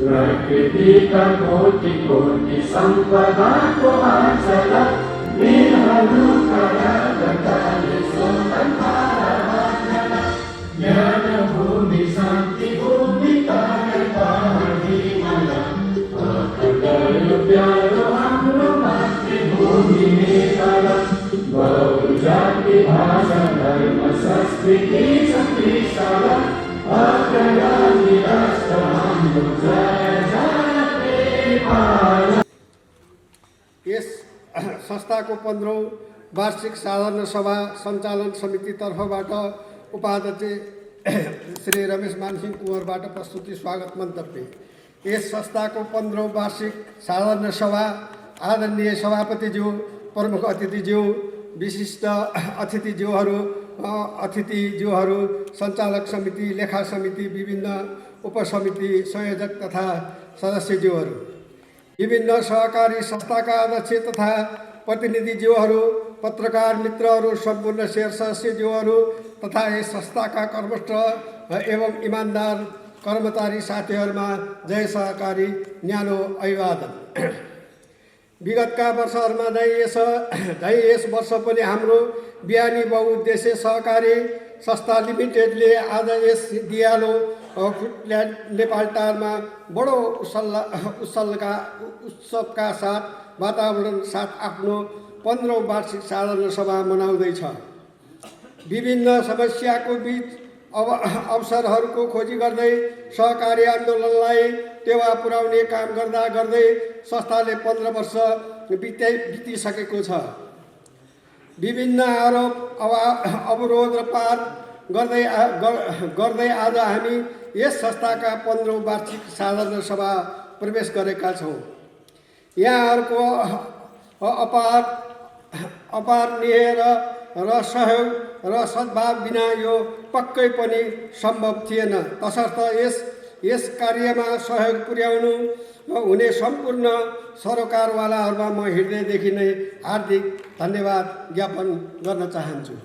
प्रकृतिका कोटि कोटि सम्पदाको आचल वीरहरूका रागताले सोतन्त्र ज्ञान भूमि शान्ति भूमि तारे पहाडी मला अखण्ड प्यारो हाम्रो मातृभूमि नेपाल बहुजाति भाषा धर्म संस्कृति सङ्गीत यस संस्थाको 15औं वार्षिक साधारण सभा सञ्चालन समिति तर्फबाट उपाध्यक्ष श्री रमेश मानसिंह कुँवरबाट प्रस्तुति स्वागत मन्तव्य। यस संस्थाको 15औं वार्षिक साधारण सभा आदरणीय सभापतिज्यू, प्रमुख अतिथिज्यू, विशिष्ट अतिथिज्यूहरू, सञ्चालक समिति, लेखा समिति, विभिन्न उपसमिति संयोजक तथा सदस्यज्यूहरू, विभिन्न सहकारी संस्थाका अध्यक्ष तथा प्रतिनिधिज्यूहरू, पत्रकार मित्रहरू, सम्पूर्ण शेयर सदस्यज्यूहरू तथा यस संस्थाका कर्मठ एवं इमान्दार कर्मचारी साथीहरूमा जय सहकारी न्यानो अभिवादन। विगतका वर्षहरूमा झै यस वर्ष पनि हाम्रो बिहानी बहुउद्देश्य सहकारी संस्था लिमिटेडले आज यस दियालो फुटल्यान्ड नेपालटारमा बडो उत्सवका साथ वातावरण साथ आफ्नो 15औं वार्षिक साधारण सभा मनाउँदैछ। विभिन्न समस्याको बीच अवसरहरूको खोजी गर्दै सहकारी आन्दोलनलाई टेवा पुर्याउने काम गर्दा गर्दै संस्थाले 15 वर्ष बितिसकेको छ। विभिन्न आरोप अवरोध र पार गर्दै आज हामी यस संस्थाका 15औं वार्षिक साधारण सभा प्रवेश गरेका छौँ। यहाँहरूको अपार स्नेह र सहयोग र सद्भाव बिना यो पक्कै पनि सम्भव थिएन। तसर्थ यस कार्यमा सहयोग पुर्याउनु हुने सम्पूर्ण सरोकारवालाहरूमा म हृदयदेखि नै हार्दिक धन्यवाद ज्ञापन गर्न चाहन्छु।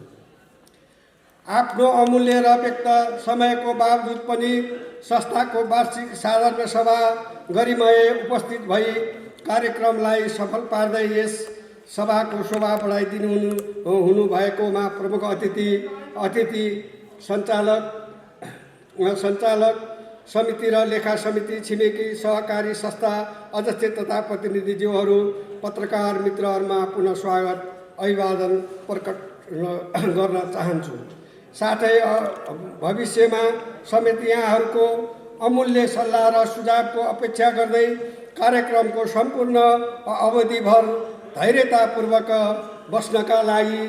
आफ्नो अमूल्य र व्यक्त समयको बावजुद पनि संस्थाको वार्षिक साधारण सभा गरिमय उपस्थित भई कार्यक्रमलाई सफल पार्दै यस सभाको शोभा बढाइदिनु हुनुभएकोमा प्रमुख अतिथि सञ्चालक समिति र लेखा समिति, छिमेकी सहकारी संस्था अध्यक्ष तथा प्रतिनिधिज्यूहरू, पत्रकार मित्रहरूमा पुनः स्वागत अभिवादन प्रकट गर्न चाहन्छु। साथै भविष्यमा समेत यहाँहरूको अमूल्य सल्लाह र सुझावको अपेक्षा गर्दै कार्यक्रमको सम्पूर्ण अवधिभर धैर्यतापूर्वक बस्नका लागि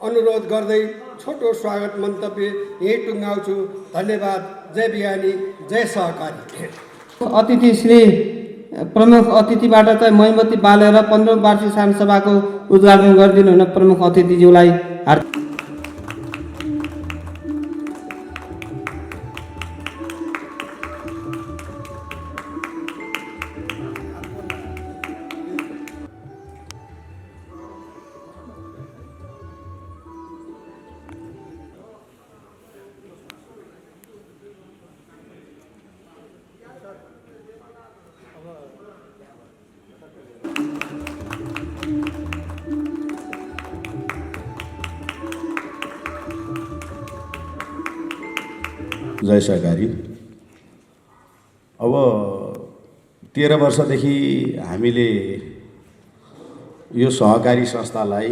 अनुरोध गर्दै छोटो स्वागत मन्तव्य यही टुङ्गाउँछु। धन्यवाद। जय बिहानी, जय सहकारी। अतिथि श्री प्रमुख अतिथिबाट चाहिँ महिमती बालेर 15औं वार्षिक साधारण सभाको उद्घाटन गरिदिनु हुन प्रमुख अतिथिज्यूलाई हार्दिक जय सहकारी। अब 13 वर्षदेखि हामीले यो सहकारी संस्थालाई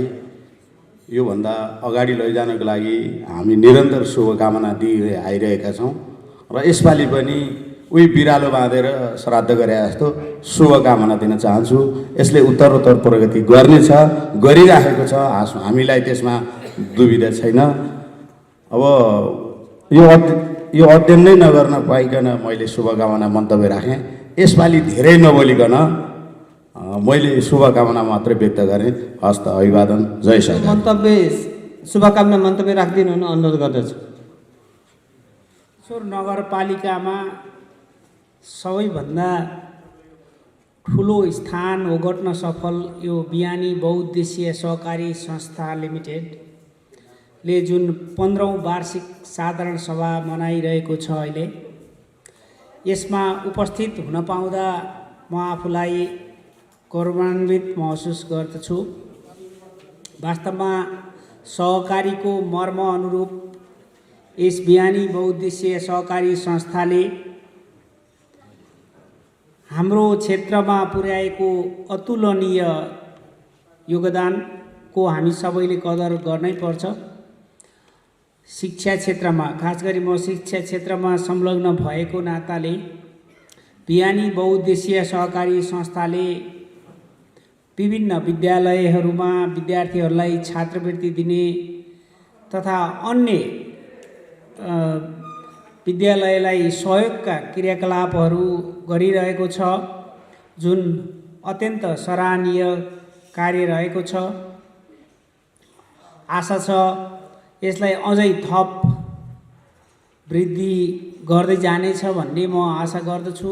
योभन्दा अगाडि लैजानको लागि हामी निरन्तर शुभकामना दिँदै आइरहेका छौँ र यसपालि पनि उही बिरालो बाँधेर श्राद्ध गरे जस्तो शुभकामना दिन चाहन्छु। यसले उत्तरोत्तर प्रगति गर्नेछ, गरिराखेको छ, हामीलाई त्यसमा दुविधा छैन। अब यो अध्ययन नै नगर्न पाइकन मैले शुभकामना मन्तव्य राखेँ। यसपालि धेरै नबोलिकन मैले शुभकामना मात्रै व्यक्त गरेँ। हस्त, अभिवादन। जय सहकारी। शुभकामना मन्तव्य राखिदिनु हुन अनुरोध गर्दछु। नगरपालिकामा सबैभन्दा ठुलो स्थान ओगट्न सफल यो बिहानी बहुउद्देश्यीय सहकारी संस्था लिमिटेडले जुन 15औं वार्षिक साधारण सभा मनाइरहेको छ अहिले, यसमा उपस्थित हुन पाउँदा म आफूलाई गौरवान्वित महसुस गर्दछु। वास्तवमा सहकारीको मर्म अनुरूप यस बिहानी बहुउद्देश्यीय सहकारी संस्थाले हाम्रो क्षेत्रमा पुर्याएको अतुलनीय योगदानको हामी सबैले कदर गर्नै पर्छ। शिक्षा क्षेत्रमा, खास गरी म शिक्षा क्षेत्रमा संलग्न भएको नाताले बिहानी बहुउद्देश्यीय सहकारी संस्थाले विभिन्न विद्यालयहरूमा विद्यार्थीहरूलाई छात्रवृत्ति दिने तथा अन्य विद्यालयलाई सहयोगका क्रियाकलापहरू गरिरहेको छ, जुन अत्यन्त सराहनीय कार्य रहेको छ। आशा छ यसलाई अझै थप वृद्धि गर्दै जानेछ भन्ने म आशा गर्दछु।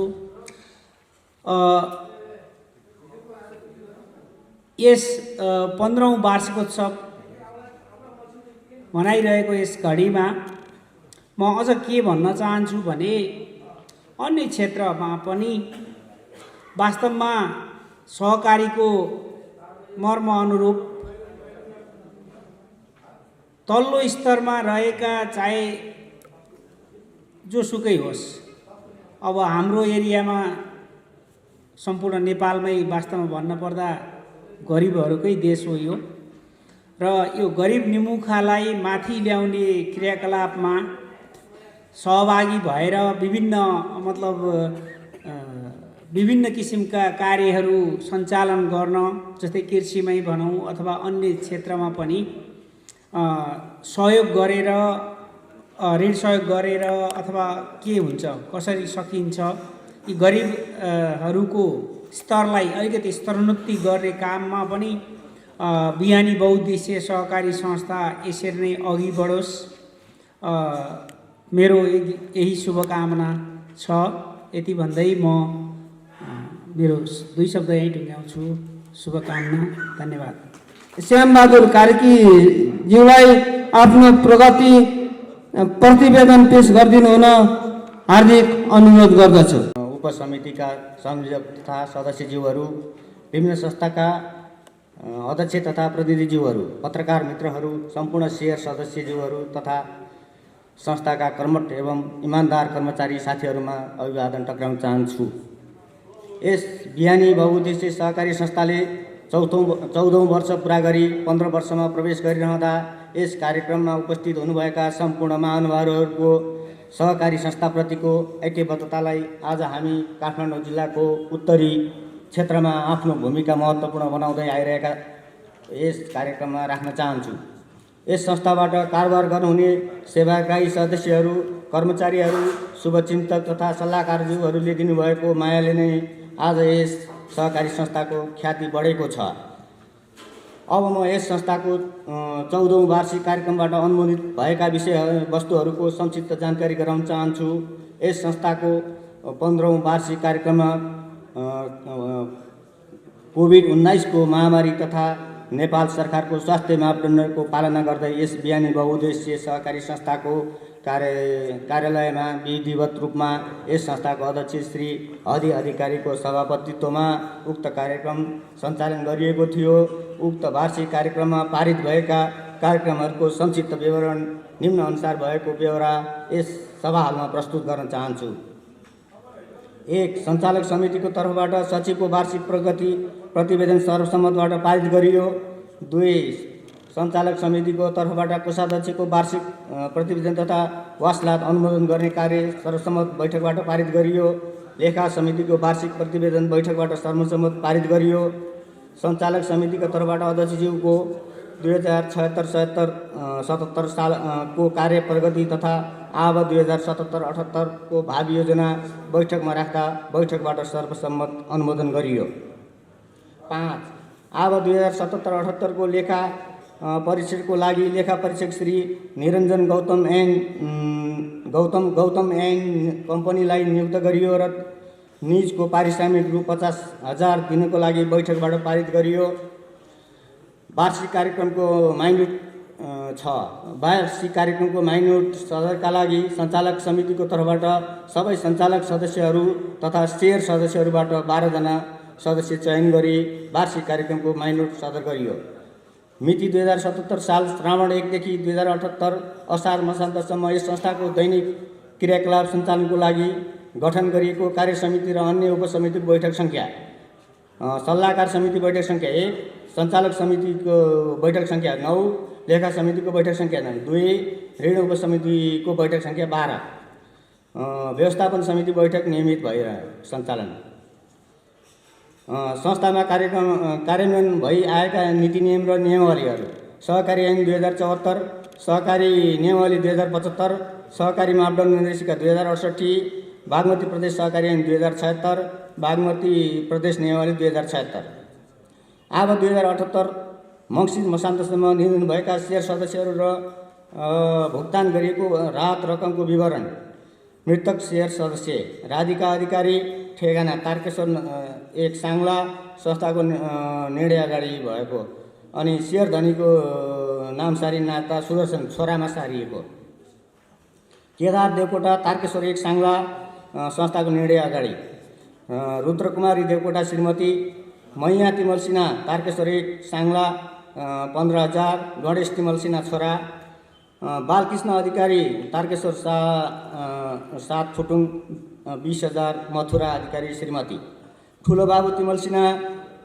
यस 15औं वार्षिकोत्सव मनाइरहेको यस घडीमा म अझ के भन्न चाहन्छु भने अन्य क्षेत्रमा पनि वास्तवमा सहकारीको मर्म अनुरूप तल्लो स्तरमा रहेका चाहे जोसुकै होस्, अब हाम्रो एरियामा सम्पूर्ण नेपालमै वास्तवमा भन्नुपर्दा गरिबहरूकै देश हो यो, र यो गरिब निमुखालाई माथि ल्याउने क्रियाकलापमा सहभागी भएर विभिन्न किसिमका कार्यहरू सञ्चालन गर्न, जस्तै कृषिमै भनौँ अथवा अन्य क्षेत्रमा पनि सहयोग गरेर, ऋण सहयोग गरेर अथवा के हुन्छ, कसरी सकिन्छ, यी गरिबहरूको स्तरलाई अलिकति स्तरोन्नति गर्ने काममा पनि बिहानी बहुउद्देश्यीय सहकारी संस्था यसरी नै अघि बढोस्, मेरो यही शुभकामना छ। यति भन्दै म मेरो 2 शब्द यहीँ टुङ्ग्याउँछु। शुभकामना, धन्यवाद। श्यामबहादुर कार्कीज्यूलाई आफ्नो प्रगति प्रतिवेदन पेश गरिदिनु हुन हार्दिक अनुरोध गर्दछु। उपसमितिका संयोजक तथा सदस्यज्यूहरू, विभिन्न संस्थाका अध्यक्ष तथा प्रतिनिधिज्यूहरू, पत्रकार मित्रहरू, सम्पूर्ण शेयर सदस्यज्यूहरू तथा संस्थाका कर्मठ एवं इमान्दार कर्मचारी साथीहरूमा अभिवादन टक्राउन चाहन्छु। यस बिहानी बहुउद्देश्यीय सहकारी संस्थाले 14औं वर्ष पुरा गरी 15 वर्षमा प्रवेश गरिरहँदा यस कार्यक्रममा उपस्थित हुनुभएका सम्पूर्ण महानुभावहरूको सहकारी संस्थाप्रतिको ऐक्यबद्धतालाई आज हामी काठमाडौँ जिल्लाको उत्तरी क्षेत्रमा आफ्नो भूमिका महत्त्वपूर्ण बनाउँदै आइरहेका यस कार्यक्रममा राख्न चाहन्छु। यस संस्थाबाट कारोबार गर्नुहुने सेवाग्राही सदस्यहरू, कर्मचारीहरू, शुभचिन्तक तथा सल्लाहकारज्यूहरूले दिनुभएको मायाले नै आज यस सहकारी संस्थाको ख्याति बढेको छ। अब म यस संस्थाको 14औं वार्षिक कार्यक्रमबाट अनुमोदित भएका वस्तुहरूको संक्षिप्त जानकारी गराउन चाहन्छु। यस संस्थाको 15औं वार्षिक कार्यक्रममा कोभिड-19 को महामारी तथा नेपाल सरकारको स्वास्थ्य मापदण्डको पालना गर्दै यस बिहानी बहुउद्देश्यीय सहकारी संस्थाको कार्यालयमा विधिवत रूपमा यस संस्थाको अध्यक्ष श्री हदि अधिकारीको सभापतित्वमा उक्त कार्यक्रम सञ्चालन गरिएको थियो। उक्त वार्षिक कार्यक्रममा पारित भएका कार्यक्रमहरूको संक्षिप्त विवरण निम्न अनुसार भएको ब्यौरा यस सभा हालमा प्रस्तुत गर्न चाहन्छु। 1. सञ्चालक समितिको तर्फबाट सचिवको वार्षिक प्रगति प्रतिवेदन सर्वसम्मतबाट पारित गरियो। 2. सञ्चालक समितिको तर्फबाट कोषाध्यक्षको वार्षिक प्रतिवेदन तथा वासलात अनुमोदन गर्ने कार्य सर्वसम्मत बैठकबाट पारित गरियो। लेखा समितिको वार्षिक प्रतिवेदन बैठकबाट सर्वसम्मत पारित गरियो। सञ्चालक समितिको तर्फबाट अध्यक्षज्यूको 2076-77 सालको कार्य प्रगति तथा आव 2077-78 को भावी योजना बैठकमा राख्दा बैठकबाट सर्वसम्मत अनुमोदन गरियो। 5. आव 2077-78 को लेखा परीक्षणको लागि लेखा परीक्षक श्री निरञ्जन गौतम एन्ड कम्पनीलाई नियुक्त गरियो र निजको पारिश्रमिक रु 50,000 दिनको लागि बैठकबाट पारित गरियो। वार्षिक कार्यक्रमको माइन्युट वार्षिक कार्यक्रमको माइन्युट सदरका लागि सञ्चालक समितिको तर्फबाट सबै सञ्चालक सदस्यहरू तथा शेयर सदस्यहरूबाट 12 जना सदस्य चयन गरी वार्षिक कार्यक्रमको माइन्युट सदर गरियो। मिति 2077 साल श्रावण 1 देखि 2078 असार मसान्तसम्म यस संस्थाको दैनिक क्रियाकलाप सञ्चालनको लागि गठन गरिएको कार्य समिति र अन्य उपसमितिको बैठक सङ्ख्या, सल्लाहकार समिति बैठक सङ्ख्या 1, सञ्चालक समितिको बैठक सङ्ख्या 9, लेखा समितिको बैठक सङ्ख्या 2, ऋण उपसमितिको बैठक सङ्ख्या 12, व्यवस्थापन समिति बैठक नियमित भइरह्यो सञ्चालन। संस्थामा कार्यान्वयन भई आएका नीति नियम र नियमावलीहरू: सहकारी ऐन 2074, सहकारी नियमावली 2075, सहकारी मापदण्ड निर्देशिका 2068, बागमती प्रदेश सहकारी ऐन 2076, बागमती प्रदेश नियमावली 2076। अब 2078 मङ्सिर मसान्तसम्म निधन भएका शेयर सदस्यहरू र भुक्तान गरिएको राहत रकमको विवरण: मृतक शेयर सदस्य राधिका अधिकारी, ठेगाना तारकेश्वर 1 साङ्ला, संस्थाको निर्णय अगाडि भएको, अनि शेयर धनीको नामसारी नाता सुदर्शन छोरामा सारिएको। केदार देवकोटा तारकेश्वर 1 साङ्ला, संस्थाको निर्णय अगाडि। रुद्रकुमारी देवकोटा श्रीमती, मैया तिमल सिन्हा तारकेश्वर 1 साङ्ला 15,000, गणेश तिमल सिन्हा छोरा। बालकृष्ण अधिकारी तारकेश्वर 7 फुटुङ 20,000, मथुरा अधिकारी श्रीमती। ठुलो बाबु तिमल सिन्हा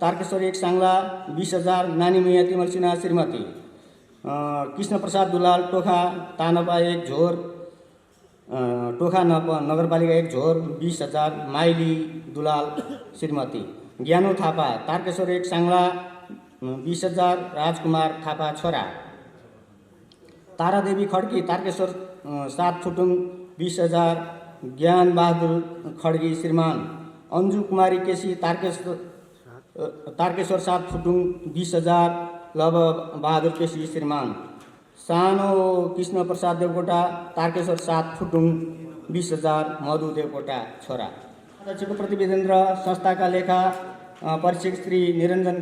तारकेश्वर 1 साङ्ला 20,000, नानी मैया तिमल सिन्हा श्रीमती। कृष्ण प्रसाद दुलाल टोखा तानपा 1 झोर, टोखा नगरपालिका 1 झोर 20,000, माइली दुलाल श्रीमती। ज्ञानु थापा तारकेश्वर 1 साङ्ला 20,000, राजकुमार थापा छोरा। तारादेवी खड्की तारकेश्वर 7 फुटुङ 20,000, ज्ञान बहादुर खड्गी श्रीमान। अन्जु कुमारी केसी तारकेश्वर 7 फुटुङ 20,000, लव बहादुर केसी श्रीमान। सानो कृष्ण प्रसाद देवकोटा तारकेश्वर 7 फुटुङ 20,000, मधु देवकोटा छोरा। अध्यक्षको प्रतिवेदन र संस्थाका लेखा परीक्षक श्री निरञ्जन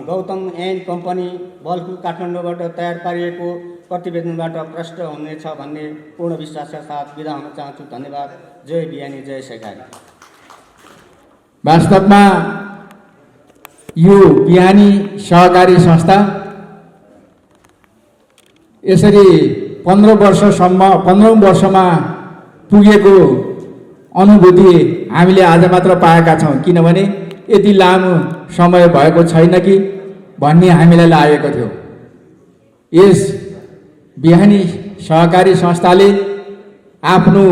गौतम एन्ड कम्पनी बल्कु काठमाडौँबाट तयार पारिएको प्रतिवेदनबाट प्रष्ट हुनेछ भन्ने पूर्ण विश्वासका साथ बिदा हुन चाहन्छु। धन्यवाद। जय बिहानी, जय सहकारी। वास्तवमा यो बिहानी सहकारी संस्था यसरी 15 वर्षमा पुगेको अनुभूति हामीले आज मात्र पाएका छौँ। किनभने यति लामो समय भएको छैन कि भन्ने हामीलाई लागेको थियो। यस बिहानी सहकारी संस्थाले आफ्नो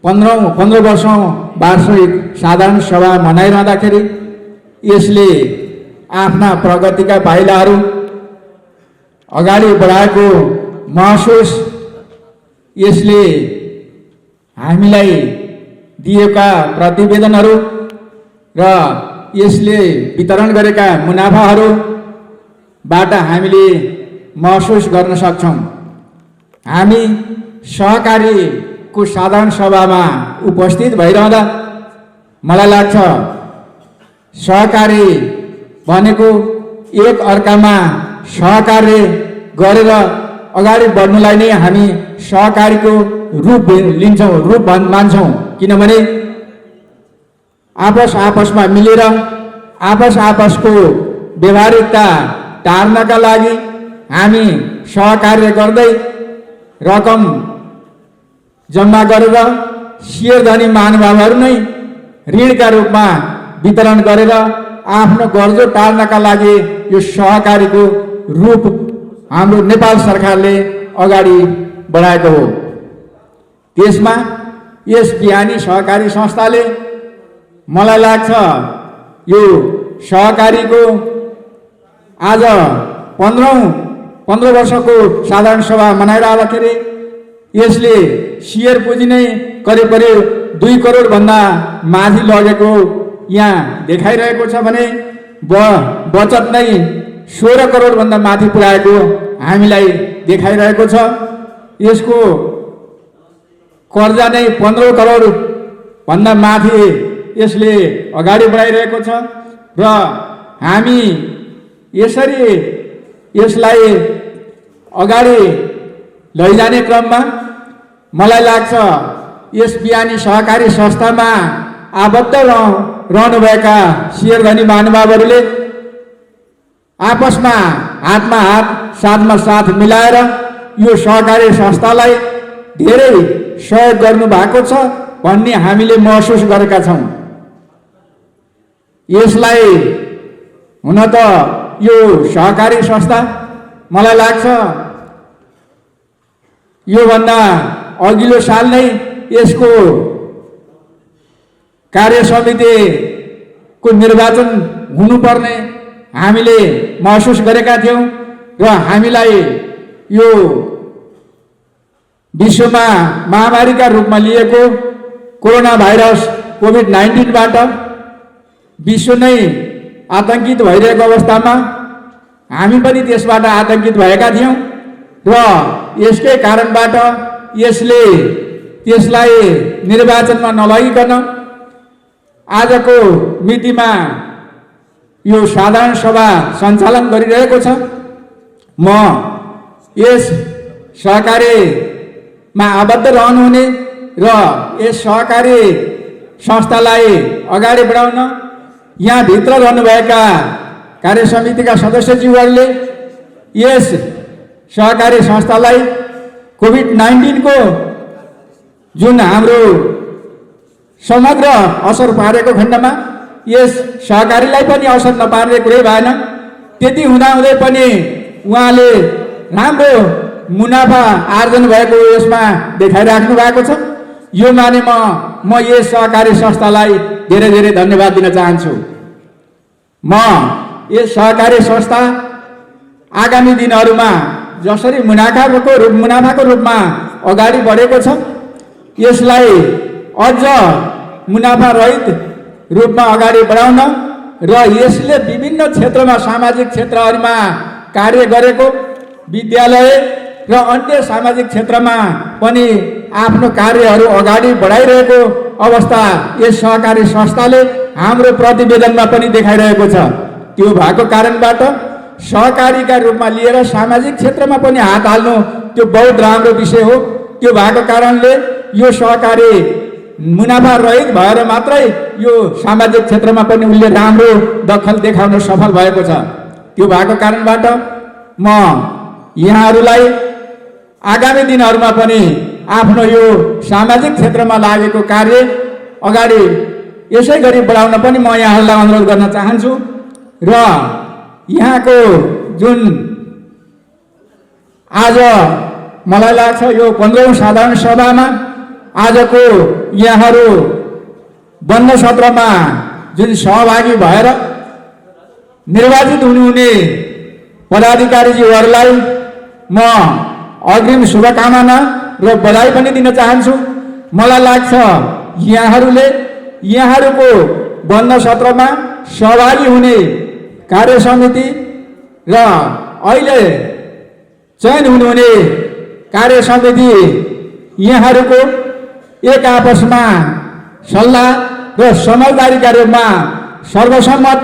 15 वर्षौँ वार्षिक साधारण सभा मनाइरहँदाखेरि यसले आफ्ना प्रगतिका पाइलाहरू अगाडि बढाएको महसुस यसले हामीलाई दिएका प्रतिवेदनहरू र यसले वितरण गरेका मुनाफाहरूबाट हामीले महसुस गर्न सक्छौँ। हामी सहकारीको साधारण सभामा उपस्थित भइरहँदा मलाई लाग्छ सहकारी भनेको एक अर्कामा सहकार्य गरेर अगाडि बढ्नुलाई नै हामी सहकारीको रूप लिन्छौँ, रूप मान्छौँ। किनभने आपसमा मिलेर आपसको व्यवहारिकता टार्नका लागि हामी सहकार्य गर्दै रकम जम्मा गरेर शेयर धनी महानुभावहरू नै ऋणका रूपमा वितरण गरेर आफ्नो गर्जो टार्नका लागि यो सहकारीको रूप हाम्रो नेपाल सरकारले अगाडि बढाएको हो। त्यसमा यस बिहानी सहकारी संस्थाले मलाई लाग्छ यो सहकारीको आज 15 वर्षको साधारण सभा मनाइरहँदाखेरि यसले शेयर पुँजी नै करिब 2 करोड भन्दा माथि लगेको यहाँ देखाइरहेको छ भने बचत नै 16 करोड भन्दा माथि पुर्याएको हामीलाई देखाइरहेको छ। यसको कर्जा नै 15 करोड भन्दा माथि यसले अगाडि बढाइरहेको छ र हामी यसरी यसलाई अगाडि लैजाने क्रममा मलाई लाग्छ यस बिहानी सहकारी संस्थामा आबद्ध रहनुभएका शेयर धनी महानुभावहरूले आपसमा हातमा हात साथमा साथ मिलाएर यो सहकारी संस्थालाई धेरै सहयोग गर्नु भएको छ भन्ने हामीले महसुस गरेका छौँ। यसलाई हुन त यो सहकारी संस्था मलाई लाग्छ योभन्दा अघिल्लो साल नै यसको कार्य समितिको निर्वाचन हुनुपर्ने हामीले महसुस गरेका थियौँ र हामीलाई यो विश्वमा महामारीका रूपमा लिएको कोरोना भाइरस कोभिड-19बाट विश्व नै आतंकित भइरहेको अवस्थामा हामी पनि त्यसबाट आतंकित भएका थियौँ र यसकै कारणबाट यसले त्यसलाई निर्वाचनमा नलगिकन आजको मितिमा यो साधारण सभा सञ्चालन गरिरहेको छ। म यस सहकारीमा आबद्ध रहनुहुने र यस सहकारी संस्थालाई अगाडि बढाउन यहाँभित्र रहनुभएका कार्य समितिका सदस्यज्यूहरूले यस सहकारी संस्थालाई कोभिड-19को जुन हाम्रो समग्र असर पारेको खण्डमा यस सहकारीलाई पनि असर नपार्ने कुरै भएन। त्यति हुँदाहुँदै पनि उहाँले राम्रो मुनाफा आर्जन भएको यसमा देखाइराख्नु भएको छ। यो माने म यस सहकारी संस्थालाई धेरै धेरै धन्यवाद दिन चाहन्छु। म यस सहकारी संस्था आगामी दिनहरूमा जसरी मुनाफाको रूपमा अगाडि बढेको छ यसलाई अझ मुनाफा रहित रूपमा अगाडि बढाउन र यसले विभिन्न क्षेत्रमा सामाजिक क्षेत्रहरूमा कार्य गरेको विद्यालय र अन्य सामाजिक क्षेत्रमा पनि आफ्नो कार्यहरू अगाडि बढाइरहेको अवस्था यस सहकारी संस्थाले हाम्रो प्रतिवेदनमा पनि देखाइरहेको छ। त्यो भएको कारणबाट सहकारीका रूपमा लिएर सामाजिक क्षेत्रमा पनि हात हाल्नु त्यो बहुत राम्रो विषय हो। त्यो भएको कारणले यो सहकारी मुनाफा रहित भएर मात्रै यो सामाजिक क्षेत्रमा पनि उसले राम्रो दखल देखाउन सफल भएको छ। त्यो भएको कारणबाट म यहाँहरूलाई आगामी दिनहरूमा पनि आफ्नो यो सामाजिक क्षेत्रमा लागेको कार्य अगाडि यसै गरी बढाउन पनि म यहाँहरूलाई अनुरोध गर्न चाहन्छु र यहाँको जुन आज मलाई लाग्छ यो 15औं साधारण सभामा आजको यहाँहरू बन्द सत्रमा जुन सहभागी भएर निर्वाचित हुनुहुने पदाधिकारीज्यूहरूलाई म अग्रिम शुभकामना र बधाई पनि दिन चाहन्छु। मलाई लाग्छ यहाँहरूको बन्द सत्रमा सहभागी हुने कार्य समिति र अहिले चयन हुनुहुने कार्य समिति यहाँहरूको एक आपसमा सल्लाह र समझदारीका रूपमा सर्वसम्मत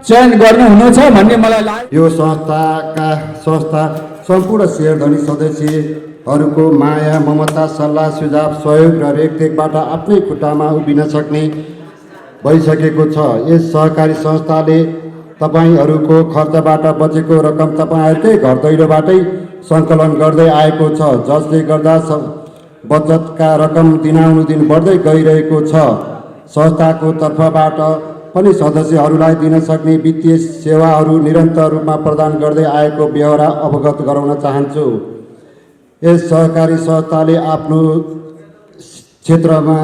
चयन गर्नुहुनेछ भन्ने मलाई लाग्छ। यो संस्था सम्पूर्ण शेयरधनी सदस्यहरूको माया ममता सल्लाह सुझाव सहयोग र रेखदेखबाट आफ्नै खुट्टामा उभिन सक्ने भइसकेको छ। यस सहकारी संस्थाले तपाईहरूको खर्चबाट बचेको रकम तपाईहरूकै घर दैलोबाटै सङ्कलन गर्दै आएको छ, जसले गर्दा बचतका रकम दिनानुदिन बढ्दै गइरहेको छ। संस्थाको तर्फबाट पनि सदस्यहरूलाई दिन सक्ने वित्तीय सेवाहरू निरन्तर रूपमा प्रदान गर्दै आएको बेहोरा अवगत गराउन चाहन्छु। यस सहकारी संस्थाले आफ्नो क्षेत्रमा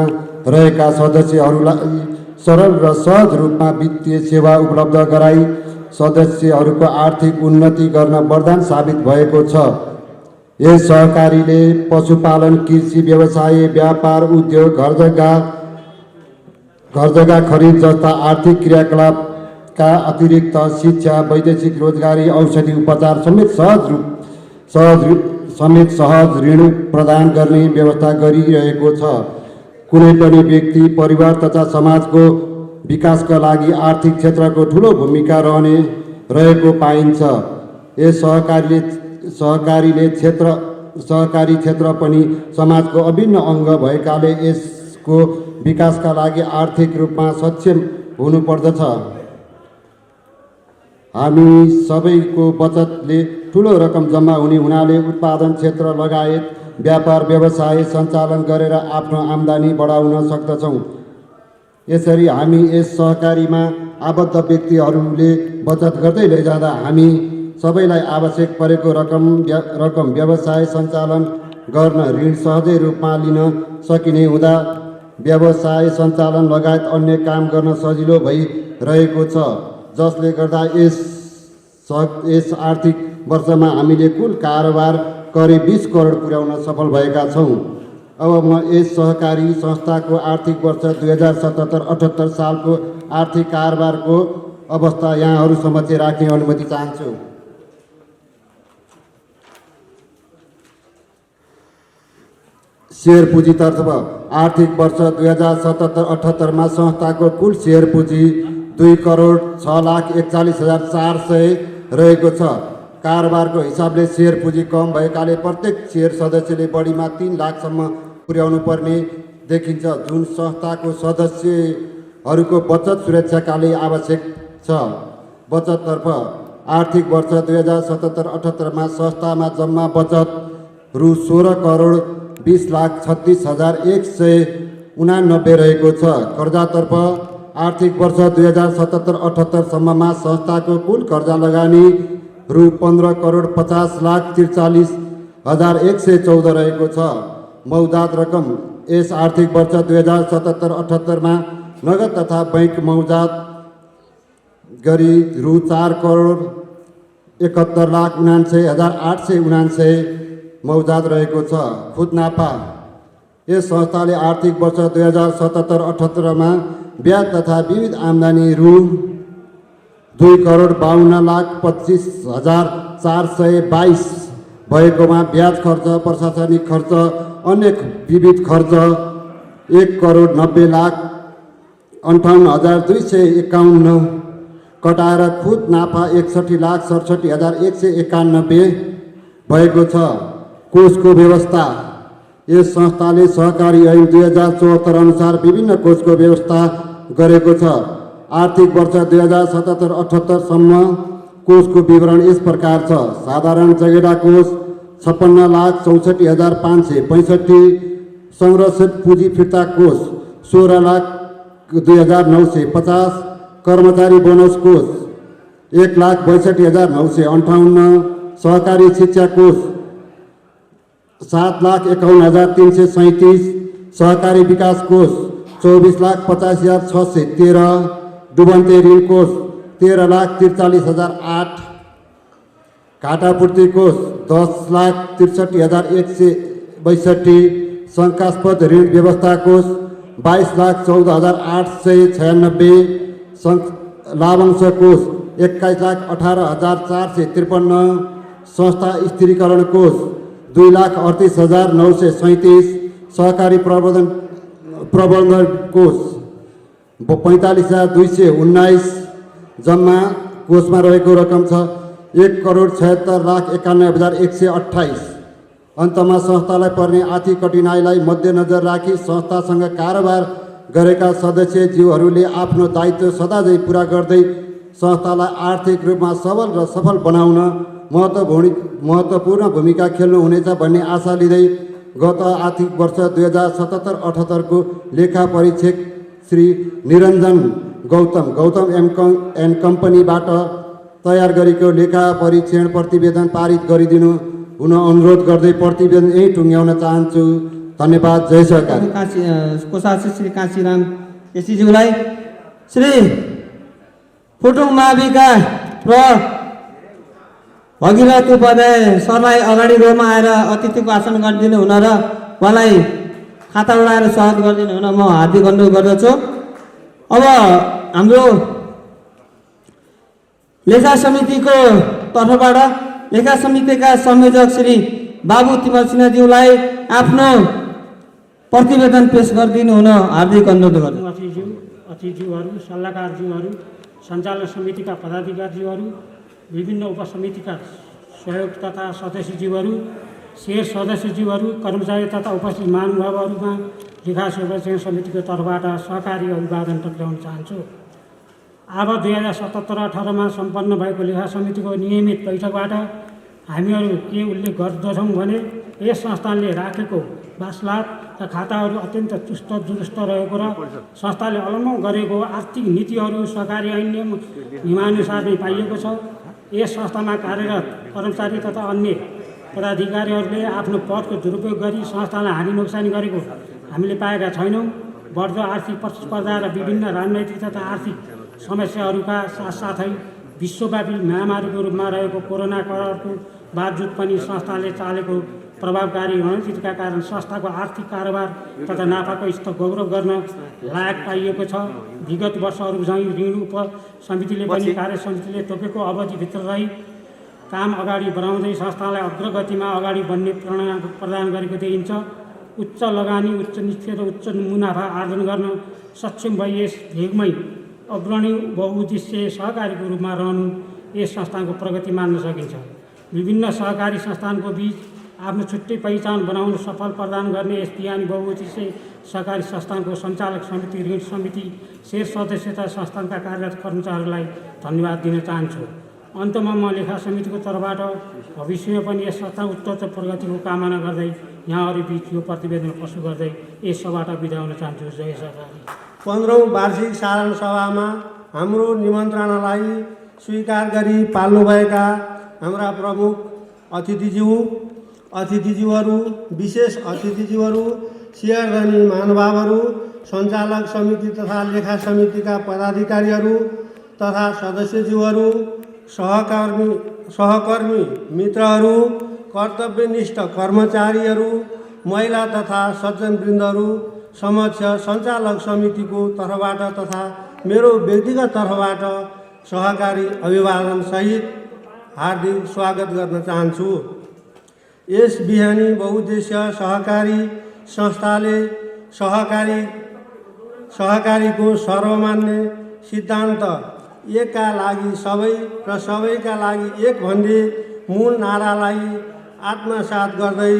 रहेका सदस्यहरूलाई सरल र सहज रूपमा वित्तीय सेवा उपलब्ध गराई सदस्यहरूको आर्थिक उन्नति गर्न वरदान साबित भएको छ। यस सहकारीले पशुपालन, कृषि, व्यवसाय, व्यापार, उद्योग, घर जग्गा खरिद जस्ता आर्थिक क्रियाकलापका अतिरिक्त शिक्षा, वैदेशिक रोजगारी, औषधि उपचार समेत सहज ऋण प्रदान गर्ने व्यवस्था गरिरहेको छ। कुनै पनि व्यक्ति परिवार तथा समाजको विकासका लागि आर्थिक क्षेत्रको ठुलो भूमिका रहेको पाइन्छ। यस सहकारी क्षेत्र पनि समाजको अभिन्न अङ्ग भएकाले यसको विकासका लागि आर्थिक रूपमा सक्षम हुनुपर्दछ। हामी सबैको बचतले ठुलो रकम जम्मा हुने हुनाले उत्पादन क्षेत्र लगायत व्यापार व्यवसाय सञ्चालन गरेर आफ्नो आम्दानी बढाउन सक्दछौँ। यसरी हामी यस सहकारीमा आबद्ध व्यक्तिहरूले बचत गर्दै लैजाँदा हामी सबैलाई आवश्यक परेको रकम व्यवसाय सञ्चालन गर्न ऋण सहजै रूपमा लिन सकिने हुँदा व्यवसाय सञ्चालन लगायत अन्य काम गर्न सजिलो भइरहेको छ, जसले गर्दा यस आर्थिक वर्षमा हामीले कुल कारोबार करिब 20 करोड पुर्याउन सफल भएका छौँ। अब म यस सहकारी संस्थाको आर्थिक वर्ष 2077-78 सालको आर्थिक कारोबारको अवस्था यहाँहरू समक्ष राख्ने अनुमति चाहन्छु। शेयर पुँजीतर्फ आर्थिक वर्ष 2077-78 संस्थाको कुल शेयर पुँजी 2,06,41,400 रहेको छ। कारोबारको हिसाबले शेयर पुँजी कम भएकाले प्रत्येक शेयर सदस्यले बढीमा 3 लाखसम्म पुर्याउनु पर्ने देखिन्छ, जुन संस्थाको सदस्यहरूको बचत सुरक्षाका लागि आवश्यक छ। बचततर्फ आर्थिक वर्ष 2077-78 संस्थामा जम्मा बचत रु 16,20,36,189 रहेको छ। कर्जातर्फ आर्थिक वर्ष 2077-78 सम्ममा संस्थाको कुल कर्जा लगानी रु 15,50,43,114 रहेको छ। मौजात रकम यस आर्थिक वर्ष 2077-78 नगद तथा बैंक मौजात गरी रु 4,71,79,879 मौजात रहेको छ। खुदनाफा यस संस्थाले आर्थिक वर्ष 2077-78 ब्याज तथा विविध आम्दानी रु 2,52,25,422 भएकोमा ब्याज खर्च, प्रशासनिक खर्च, अन्य विविध खर्च 1,90,58,251 कटाएर खुद नाफा 61,67,191 भएको छ। कोषको व्यवस्था यस संस्थाले सहकारी ऐन 2074 अनुसार विभिन्न कोषको व्यवस्था गरेको छ। आर्थिक वर्ष 2077-78 सम्म कोषको विवरण यस प्रकार छ। साधारण जगेडा कोष 56,64,565, संरक्षित पुँजी फिर्ता कोष 16,02,950, कर्मचारी बोनस कोष 1,62,958, सहकारी शिक्षा कोष 7,51,337, सहकारी विकास कोष 24,50,613, डुबन्ते ऋण कोष 13,43,008, घाटापूर्ति कोष 10,63,162, शङ्कास्पद ऋण व्यवस्था कोष 22,14,896, लाभांश कोष 21,18,453, संस्था स्थिरीकरण कोष 2,38,937, सहकारी प्रबन्धन कोष 45,219, जम्मा कोषमा रहेको रकम छ 1,76,91,128। अन्तमा संस्थालाई पर्ने आर्थिक कठिनाइलाई मध्यनजर राखी संस्थासँग कारोबार गरेका सदस्यज्यूहरूले आफ्नो दायित्व सदाझै पुरा गर्दै संस्थालाई आर्थिक रूपमा सबल र सफल बनाउन महत्त्वपूर्ण भूमिका खेल्नुहुनेछ भन्ने आशा लिँदै गत आर्थिक वर्ष 2077-78 को लेखा परीक्षक श्री निरञ्जन गौतम एन्ड कम्पनीबाट तयार गरेको लेखा परीक्षण प्रतिवेदन पारित गरिदिनु हुन अनुरोध गर्दै प्रतिवेदन यही टुङ्ग्याउन चाहन्छु। धन्यवाद। जय सहकारी। कोषाध्यक्ष श्री काशीराम केसीज्यूलाई, श्री फुटुङ माविका र भगीरथ उपाध्याय सरलाई अगाडि रोमा आएर अतिथिको आसन गरिदिनु हुन र उहाँलाई खाता उडाएर स्वागत गरिदिनु हुन म हार्दिक अनुरोध गर्दछु। अब हाम्रो लेखा समितिको तर्फबाट लेखा समितिका संयोजक श्री बाबु तिमल सिन्हाज्यूलाई आफ्नो प्रतिवेदन पेश गरिदिनु हुन हार्दिक अनुरोध गर्छु। अतिथिज्यूहरू, सल्लाहकारज्यूहरू, सञ्चालन समितिका पदाधिकारीज्यूहरू, विभिन्न उपसमितिका सहयोग तथा सदस्यज्यूहरू, शेर सदस्यज्यूहरू, कर्मचारी तथा उपस्थित महानुभावहरूमा लेखा सेवा समितिको तर्फबाट सहकारी अभिवादन टक्राउन चाहन्छु। अब 2077-18 सम्पन्न भएको लेखा समितिको नियमित बैठकबाट हामीहरू के उल्लेख गर्दछौँ भने यस संस्थानले राखेको वासलात र खाताहरू अत्यन्त चुस्त दुरुस्त रहेको र संस्थाले अवलम्बन गरेको आर्थिक नीतिहरू सहकारी ऐन नियमानुसार नै पाइएको छ। यस संस्थामा कार्यरत कर्मचारी तथा अन्य पदाधिकारीहरूले आफ्नो पदको दुरुपयोग गरी संस्थालाई हानि नोक्सानी गरेको हामीले पाएका छैनौँ। बढ्दो आर्थिक प्रतिस्पर्धा र विभिन्न राजनैतिक तथा आर्थिक समस्याहरूका साथसाथै विश्वव्यापी महामारीको रूपमा रहेको कोरोना कहरको बावजुद पनि संस्थाले चालेको प्रभावकारी रणनीतिका कारण संस्थाको आर्थिक कारोबार तथा नाफाको स्तर गौरव गर्न लायक पाइएको छ। विगत वर्षहरू झैँ ऋण उपसमितिले पनि कार्य समितिले तोकेको अवधिभित्र रही काम अगाडि बढाउँदै संस्थालाई अग्रगतिमा अगाडि बढ्ने प्रेरणा प्रदान गरेको देखिन्छ। उच्च लगानी, उच्च निष्ठा र उच्च मुनाफा आर्जन गर्न सक्षम भई यस भेगमै अग्रणी बहुउद्देश्य सहकारीको रूपमा रहनु यस संस्थानको प्रगति मान्न सकिन्छ। विभिन्न सहकारी संस्थानको बीच आफ्नो छुट्टै पहिचान बनाउन सफल प्रदान गर्ने यस बिहानी बहुउद्देश्य सहकारी संस्थानको सञ्चालक समिति, ऋण समिति, शेर सदस्य तथा संस्थानका कार्यरत कर्मचारीहरूलाई धन्यवाद दिन चाहन्छु। अन्तमा म लेखा समितिको तर्फबाट भविष्यमा पनि यस संस्था उत्तरोत्तर प्रगतिको कामना गर्दै यहाँहरू बीच यो प्रतिवेदन प्रस्तुत गर्दै यस सभाबाट बिदा हुन चाहन्छु। जय सहकारी। 15औं वार्षिक साधारण सभामा हाम्रो निमन्त्रणालाई स्वीकार गरी पाल्नुभएका हाम्रा प्रमुख अतिथिज्यूहरू, विशेष अतिथिज्यूहरू, शेयरधनी महानुभावहरू, सञ्चालक समिति तथा लेखा समितिका पदाधिकारीहरू तथा सदस्यज्यूहरू, सहकर्मी मित्रहरू, कर्तव्यनिष्ठ कर्मचारीहरू, महिला तथा सज्जनवृन्दहरू समक्ष सञ्चालक समितिको तर्फबाट तथा मेरो व्यक्तिगत तर्फबाट सहकारी अभिवादन सहित हार्दिक स्वागत गर्न चाहन्छु। यस बिहानी बहुउद्देश्य सहकारी संस्थाले सहकारीको सर्वमान्य सिद्धान्त एकका लागि सबै र सबैका लागि एक भन्ने मूल नारालाई आत्मसात गर्दै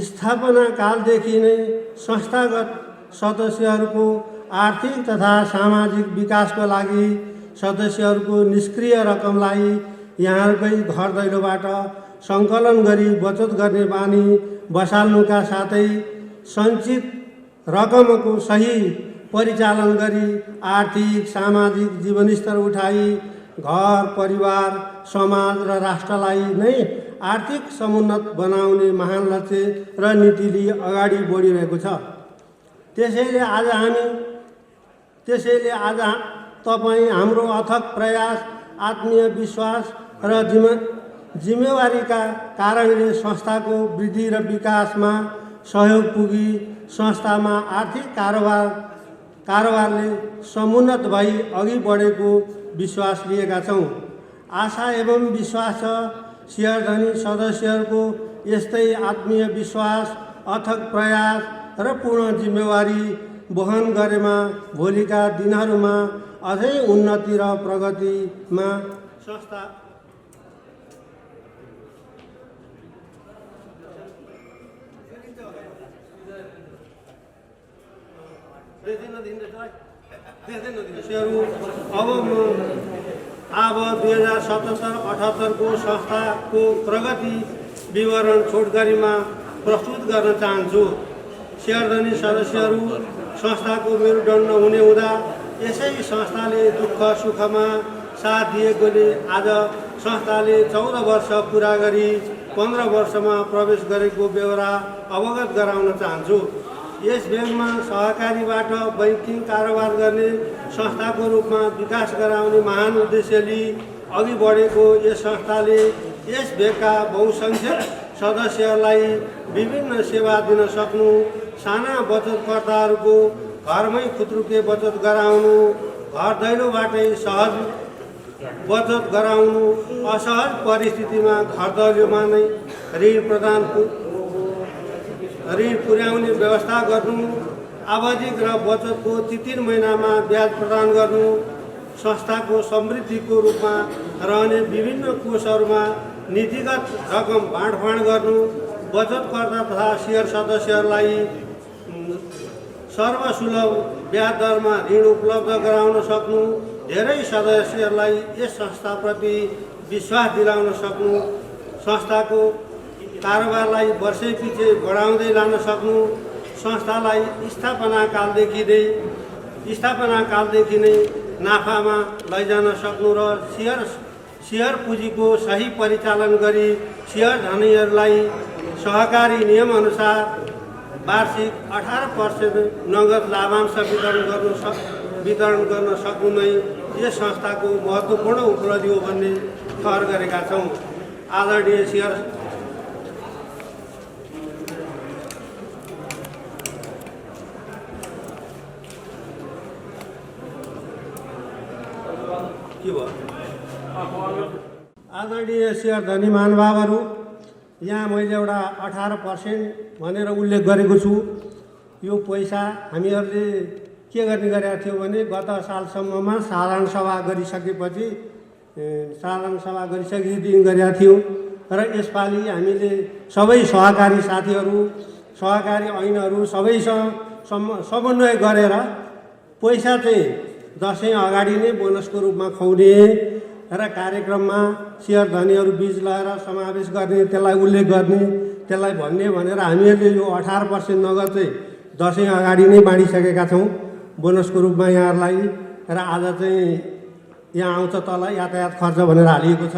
स्थापना कालदेखि नै संस्थागत सदस्यहरूको आर्थिक तथा सामाजिक विकासको लागि सदस्यहरूको निष्क्रिय रकमलाई यहाँहरूकै घर दैलोबाट सङ्कलन गरी बचत गर्ने बानी बसाल्नुका साथै सञ्चित रकमको सही परिचालन गरी आर्थिक सामाजिक जीवनस्तर उठाई घर परिवार समाज र राष्ट्रलाई नै आर्थिक समुन्नत बनाउने महान लक्ष्य र नीति लिई अगाडि बढिरहेको छ। त्यसैले आज तपाईँ हाम्रो अथक प्रयास, आत्मीय विश्वास र जिम्मेवारीका कारणले संस्थाको वृद्धि र विकासमा सहयोग पुगी संस्थामा आर्थिक कारोबारले समुन्नत भई अघि बढेको विश्वास लिएका छौँ। आशा एवं विश्वास छ शेयरधनी सदस्यहरूको यस्तै आत्मीय विश्वास, अथक प्रयास र पूर्ण जिम्मेवारी वहन गरेमा भोलिका दिनहरूमा अझै उन्नति र प्रगतिमा संस्था अब 2077-78 को संस्थाको प्रगति विवरण छोटकरीमा प्रस्तुत गर्न चाहन्छु। शेयरधनी सदस्यहरू संस्थाको मेरुदण्ड हुने हुँदा यसै संस्थाले दुःख सुखमा साथ दिएकोले आज संस्थाले 14 वर्ष पुरा गरी 15 वर्षमा प्रवेश गरेको बेहोरा अवगत गराउन चाहन्छु। यस भेगमा सहकारीबाट बैंकिङ कारोबार गर्ने संस्थाको रूपमा विकास गराउने महान उद्देश्य लिई अघि बढेको यस संस्थाले यस भेगका बहुसङ्ख्यक सदस्यहरूलाई विभिन्न सेवा दिन सक्नु, साना बचतकर्ताहरूको घरमै खुत्रुके बचत गराउनु, घर दैलोबाटै सहज बचत गराउनु, असहज परिस्थितिमा घर दैलोमा नै ऋण पुर्याउने व्यवस्था गर्नु, आवधिक र बचतको 3 महिनामा ब्याज प्रदान गर्नु, संस्थाको समृद्धिको रूपमा रहने विभिन्न कोषहरूमा नीतिगत रकम बाँडफाँड गर्नु, बचतकर्ता तथा सेयर सदस्यहरूलाई सर्वसुलभ ब्याज दरमा ऋण उपलब्ध गराउन सक्नु, धेरै सदस्यहरूलाई यस संस्थाप्रति विश्वास दिलाउन सक्नु, संस्थाको कारोबारलाई वर्षैपछि बढाउँदै लान सक्नु, संस्थालाई स्थापनाकालदेखि नै नाफामा लैजान सक्नु र सेयर पुँजीको सही परिचालन गरी सेयर धनीहरूलाई सहकारी नियमअनुसार वार्षिक 18% नगद लाभांश वितरण गर्न सक्नु नै यस संस्थाको महत्त्वपूर्ण उपलब्धि हो भन्ने ठहर गरेका छौँ। आदरणीय सेयर आदरणीय सेयर धनी महानुभावहरू, यहाँ मैले एउटा 18% भनेर उल्लेख गरेको छु। यो पैसा हामीहरूले के गर्ने गरेका थियौँ भने गत सालसम्ममा साधारण सभा गरिसकेदेखि गरेका थियौँ र यसपालि हामीले सबै सहकारी साथीहरू, सहकारी ऐनहरू सबैसँग समन्वय गरेर पैसा चाहिँ दसैँ अगाडि नै बोनसको रूपमा खुवाउने र कार्यक्रममा सेयर धनीहरू बीच लगाएर समावेश गर्ने, त्यसलाई उल्लेख गर्ने, त्यसलाई भन्ने भनेर हामीहरूले यो 18% नगद चाहिँ दसैँ अगाडि नै बाँडिसकेका छौँ बोनसको रूपमा यहाँहरूलाई। र आज चाहिँ यहाँ आउँछ तल यातायात खर्च भनेर हालिएको छ।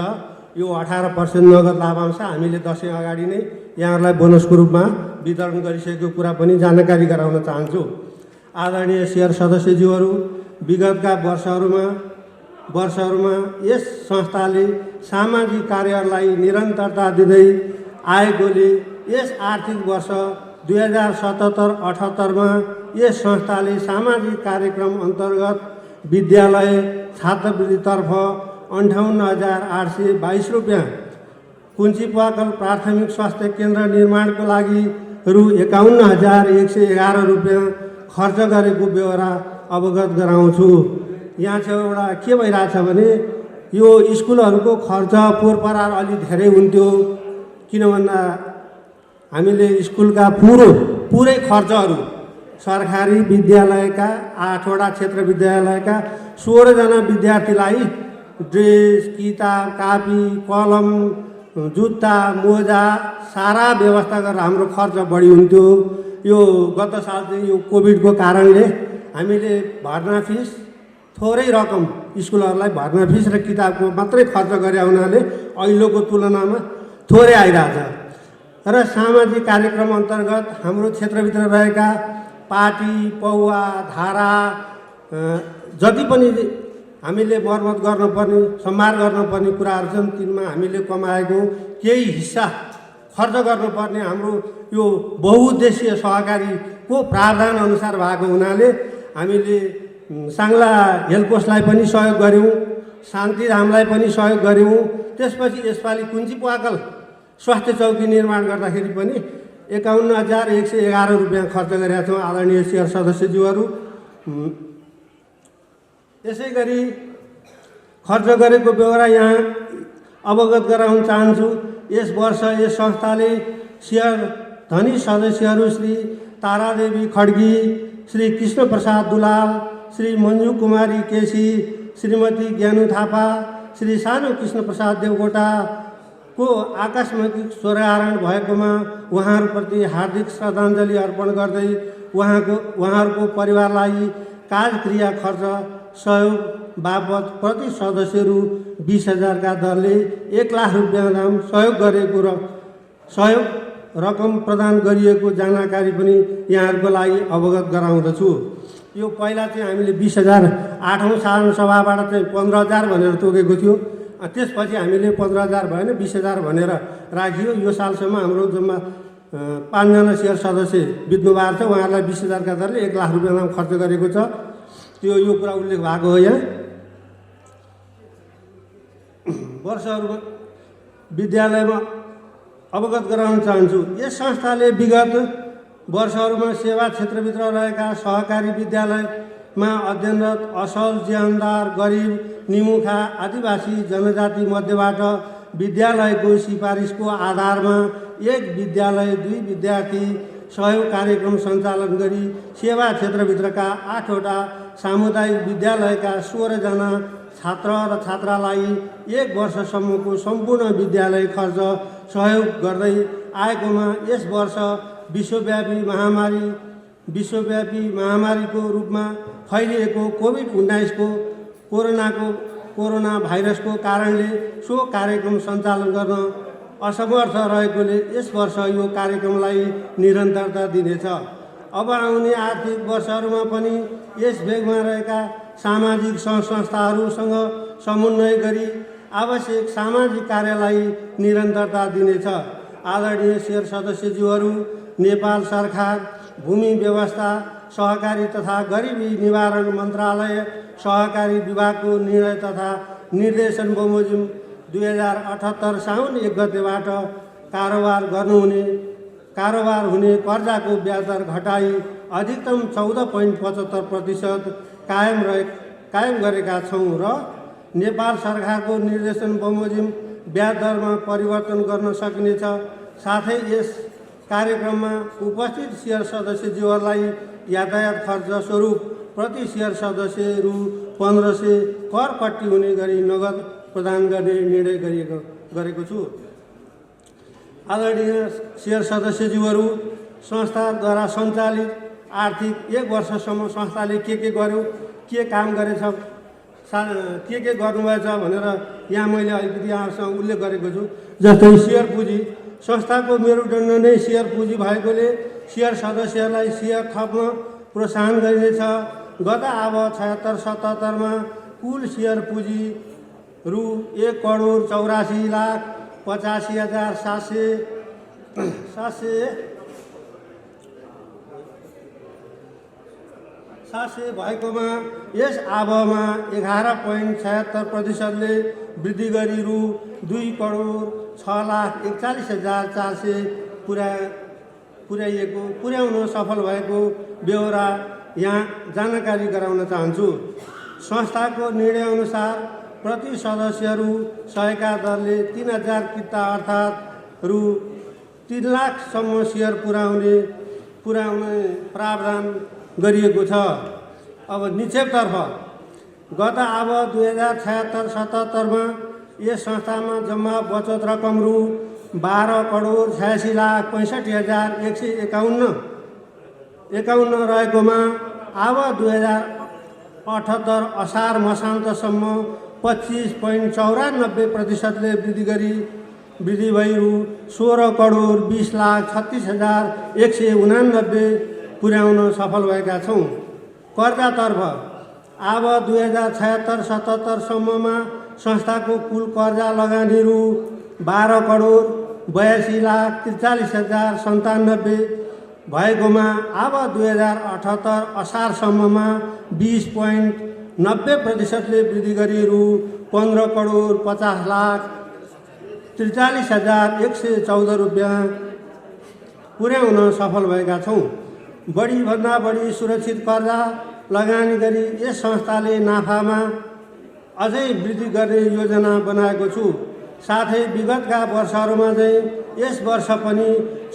यो 18% नगद लाभांश हामीले दसैँ अगाडि नै यहाँहरूलाई बोनसको रूपमा वितरण गरिसकेको कुरा पनि जानकारी गराउन चाहन्छु। आदरणीय सेयर सदस्यज्यूहरू, विगतका वर्षहरूमा यस संस्थाले सामाजिक कार्यहरूलाई निरन्तरता दिँदै आएकोले यस आर्थिक वर्ष 2077-78मा यस संस्थाले सामाजिक कार्यक्रम अन्तर्गत विद्यालय छात्रवृत्तितर्फ 58,822 रुपियाँ, कुञ्चिपाकल प्राथमिक स्वास्थ्य केन्द्र निर्माणको लागि रु 51,111 रुपियाँ खर्च गरेको बेहोरा अवगत गराउँछु। यहाँ चाहिँ एउटा के भइरहेछ भने यो स्कुलहरूको खर्च पोहोरपरार अलि धेरै हुन्थ्यो, किन भन्दा हामीले स्कुलका पुरै खर्चहरू सरकारी विद्यालयका 8वटा क्षेत्र विद्यालयका 16जना विद्यार्थीलाई ड्रेस, किताब, कापी, कलम, जुत्ता, मोजा सारा व्यवस्था गरेर हाम्रो खर्च बढी हुन्थ्यो। यो गत साल चाहिँ यो कोभिडको कारणले हामीले भर्ना फिस थोरै रकम स्कुलहरूलाई भर्ना फिस र किताबको मात्रै खर्च गरे हुनाले अहिलेको तुलनामा थोरै आइरहेछ। र सामाजिक कार्यक्रम अन्तर्गत हाम्रो क्षेत्रभित्र रहेका पार्टी, पौवा, धारा जति पनि हामीले मर्मत गर्नुपर्ने, सम्हार गर्नुपर्ने कुराहरू छन्, तिनमा हामीले कमाएको केही हिस्सा खर्च गर्नुपर्ने हाम्रो यो बहुउद्देश्य सहकारीको प्रावधान अनुसार भएको हुनाले हामीले साङ्ला हेल्पकोषलाई पनि सहयोग गऱ्यौँ, शान्तिधामलाई पनि सहयोग गऱ्यौँ। त्यसपछि यसपालि कुञ्चिपाकल स्वास्थ्य चौकी निर्माण गर्दाखेरि पनि 51,111 रुपियाँ खर्च गरेका छौँ। आदरणीय सेयर सदस्यज्यूहरू, यसै गरी खर्च गरेको बेहोरा यहाँ अवगत गराउन चाहन्छु। यस वर्ष यस संस्थाले सेयर धनी सदस्यहरू श्री तारादेवी खड्गी, श्री कृष्णप्रसाद दुलाल, श्री मञ्जु कुमारी केसी, श्रीमती ज्ञानु थापा, श्री सानु कृष्णप्रसाद देवकोटाको आकस्मिक स्वर्गआरोहण भएकोमा उहाँहरूप्रति हार्दिक श्रद्धाञ्जली अर्पण गर्दै उहाँहरूको परिवारलाई कार्यक्रिया खर्च सहयोग बापत प्रति सदस्यहरू 20,000 का दरले 1 लाख रुपियाँ दाम सहयोग रकम प्रदान गरिएको जानकारी पनि यहाँहरूको लागि अवगत गराउँदछु। यो पहिला चाहिँ हामीले 20,000 8औं साधारण सभाबाट चाहिँ 15,000 भनेर तोकेको थियो। त्यसपछि हामीले 15,000 भएन 20,000 भनेर राखियो। यो सालसम्म हाम्रो जम्मा 5 जना सेयर सदस्य बित्नु भएको छ। उहाँहरूलाई 20,000 का दरले 1 लाख रुपियाँ दाम खर्च गरेको छ। यो कुरा उल्लेख भएको हो। यहाँ वर्षहरूमा विद्यालयमा अवगत गराउन चाहन्छु। यस संस्थाले विगत वर्षहरूमा सेवा क्षेत्रभित्र रहेका सहकारी विद्यालयमा अध्ययनरत असल, ज्यानदार, गरिब, निमुखा, आदिवासी जनजाति मध्येबाट विद्यालयको सिफारिसको आधारमा एक विद्यालय 2 विद्यार्थी सहयोग कार्यक्रम सञ्चालन गरी सेवा क्षेत्रभित्रका 8वटा सामुदायिक विद्यालयका 16 जना छात्र र छात्रालाई 1 वर्षसम्मको सम्पूर्ण विद्यालय खर्च सहयोग गर्दै आएकोमा यस वर्ष विश्वव्यापी महामारीको रूपमा फैलिएको कोभिड-19 कोरोना भाइरसको कारणले सो कार्यक्रम सञ्चालन गर्न असमर्थ रहेकोले यस वर्ष यो कार्यक्रमलाई निरन्तरता दिनेछ। अब आउने आर्थिक वर्षहरूमा पनि यस भेगमा रहेका सामाजिक संस्थाहरूसँग समन्वय गरी आवश्यक सामाजिक कार्यलाई निरन्तरता दिनेछ। आदरणीय शेर सदस्यज्यूहरू, नेपाल सरकार भूमि व्यवस्था, सहकारी तथा गरिबी निवारण मन्त्रालय, सहकारी विभागको निर्णय तथा निर्देशन बमोजिम 2078 साउन 1 गतेबाट कारोबार हुने कर्जाको ब्याज दर घटाई अधिकतम 14.75% कायम गरेका छौँ र नेपाल सरकारको निर्देशन बमोजिम ब्याज दरमा परिवर्तन गर्न सकिनेछ। साथै यस कार्यक्रममा उपस्थित शेयर सदस्यज्यूहरूलाई यातायात खर्च स्वरूप प्रति शेयर सदस्य रु 1500 कर पट्टी हुने गरी नगद प्रदान गर्ने निर्णय गरेको छु। आदरणीय शेयर सदस्यज्यूहरू, संस्थाद्वारा सञ्चालित आर्थिक 1 वर्षसम्म संस्थाले के गर्यो, के काम गरेछ, के गर्नुभएछ भनेर यहाँ मैले अलिकति यहाँसँग उल्लेख गरेको छु। जस्तै शेयर पुँजी, संस्थाको मेरुदण्ड नै शेयर पुँजी भएकोले शेयर सदस्यहरूलाई शेयर थप्न प्रोत्साहन गरिनेछ। गत आब 76-77 कुल शेयर पुँजी रु 1,84,700 भएकोमा यस आबमा 11.76% वृद्धि गरी रु 2,06,41,400 पुर्याउन सफल भएको बेहोरा यहाँ जानकारी गराउन चाहन्छु। संस्थाको निर्णयअनुसार प्रति सदस्यहरू सहायता दरले 3,000 किता अर्थात् रु 3 लाखसम्म शेयर पुर्याउने प्रावधान गरिएको छ। अब निक्षेपतर्फ गत आब 2076-77 यस संस्थामा जम्मा बचत रकम रु 12,86,151 रहेकोमा आब 2078 असार मसान्तसम्म 25.94% वृद्धि भई रु 16,20,36,189 पुर्याउन सफल भएका छौँ। कर्जातर्फ आब 2076-77 सम्ममा संस्थाको कुल कर्जा लगानी रु 12,82,43,97 भएकोमा अब 2078 असारसम्ममा 20.90% वृद्धि गरी रु 15,50,43,114 रुपियाँ पुर्याउन सफल भएका छौँ। बढीभन्दा बढी सुरक्षित कर्जा लगानी गरी यस संस्थाले नाफामा अझै वृद्धि गर्ने योजना बनाएको छु। साथै विगतका वर्षहरूमा चाहिँ यस वर्ष पनि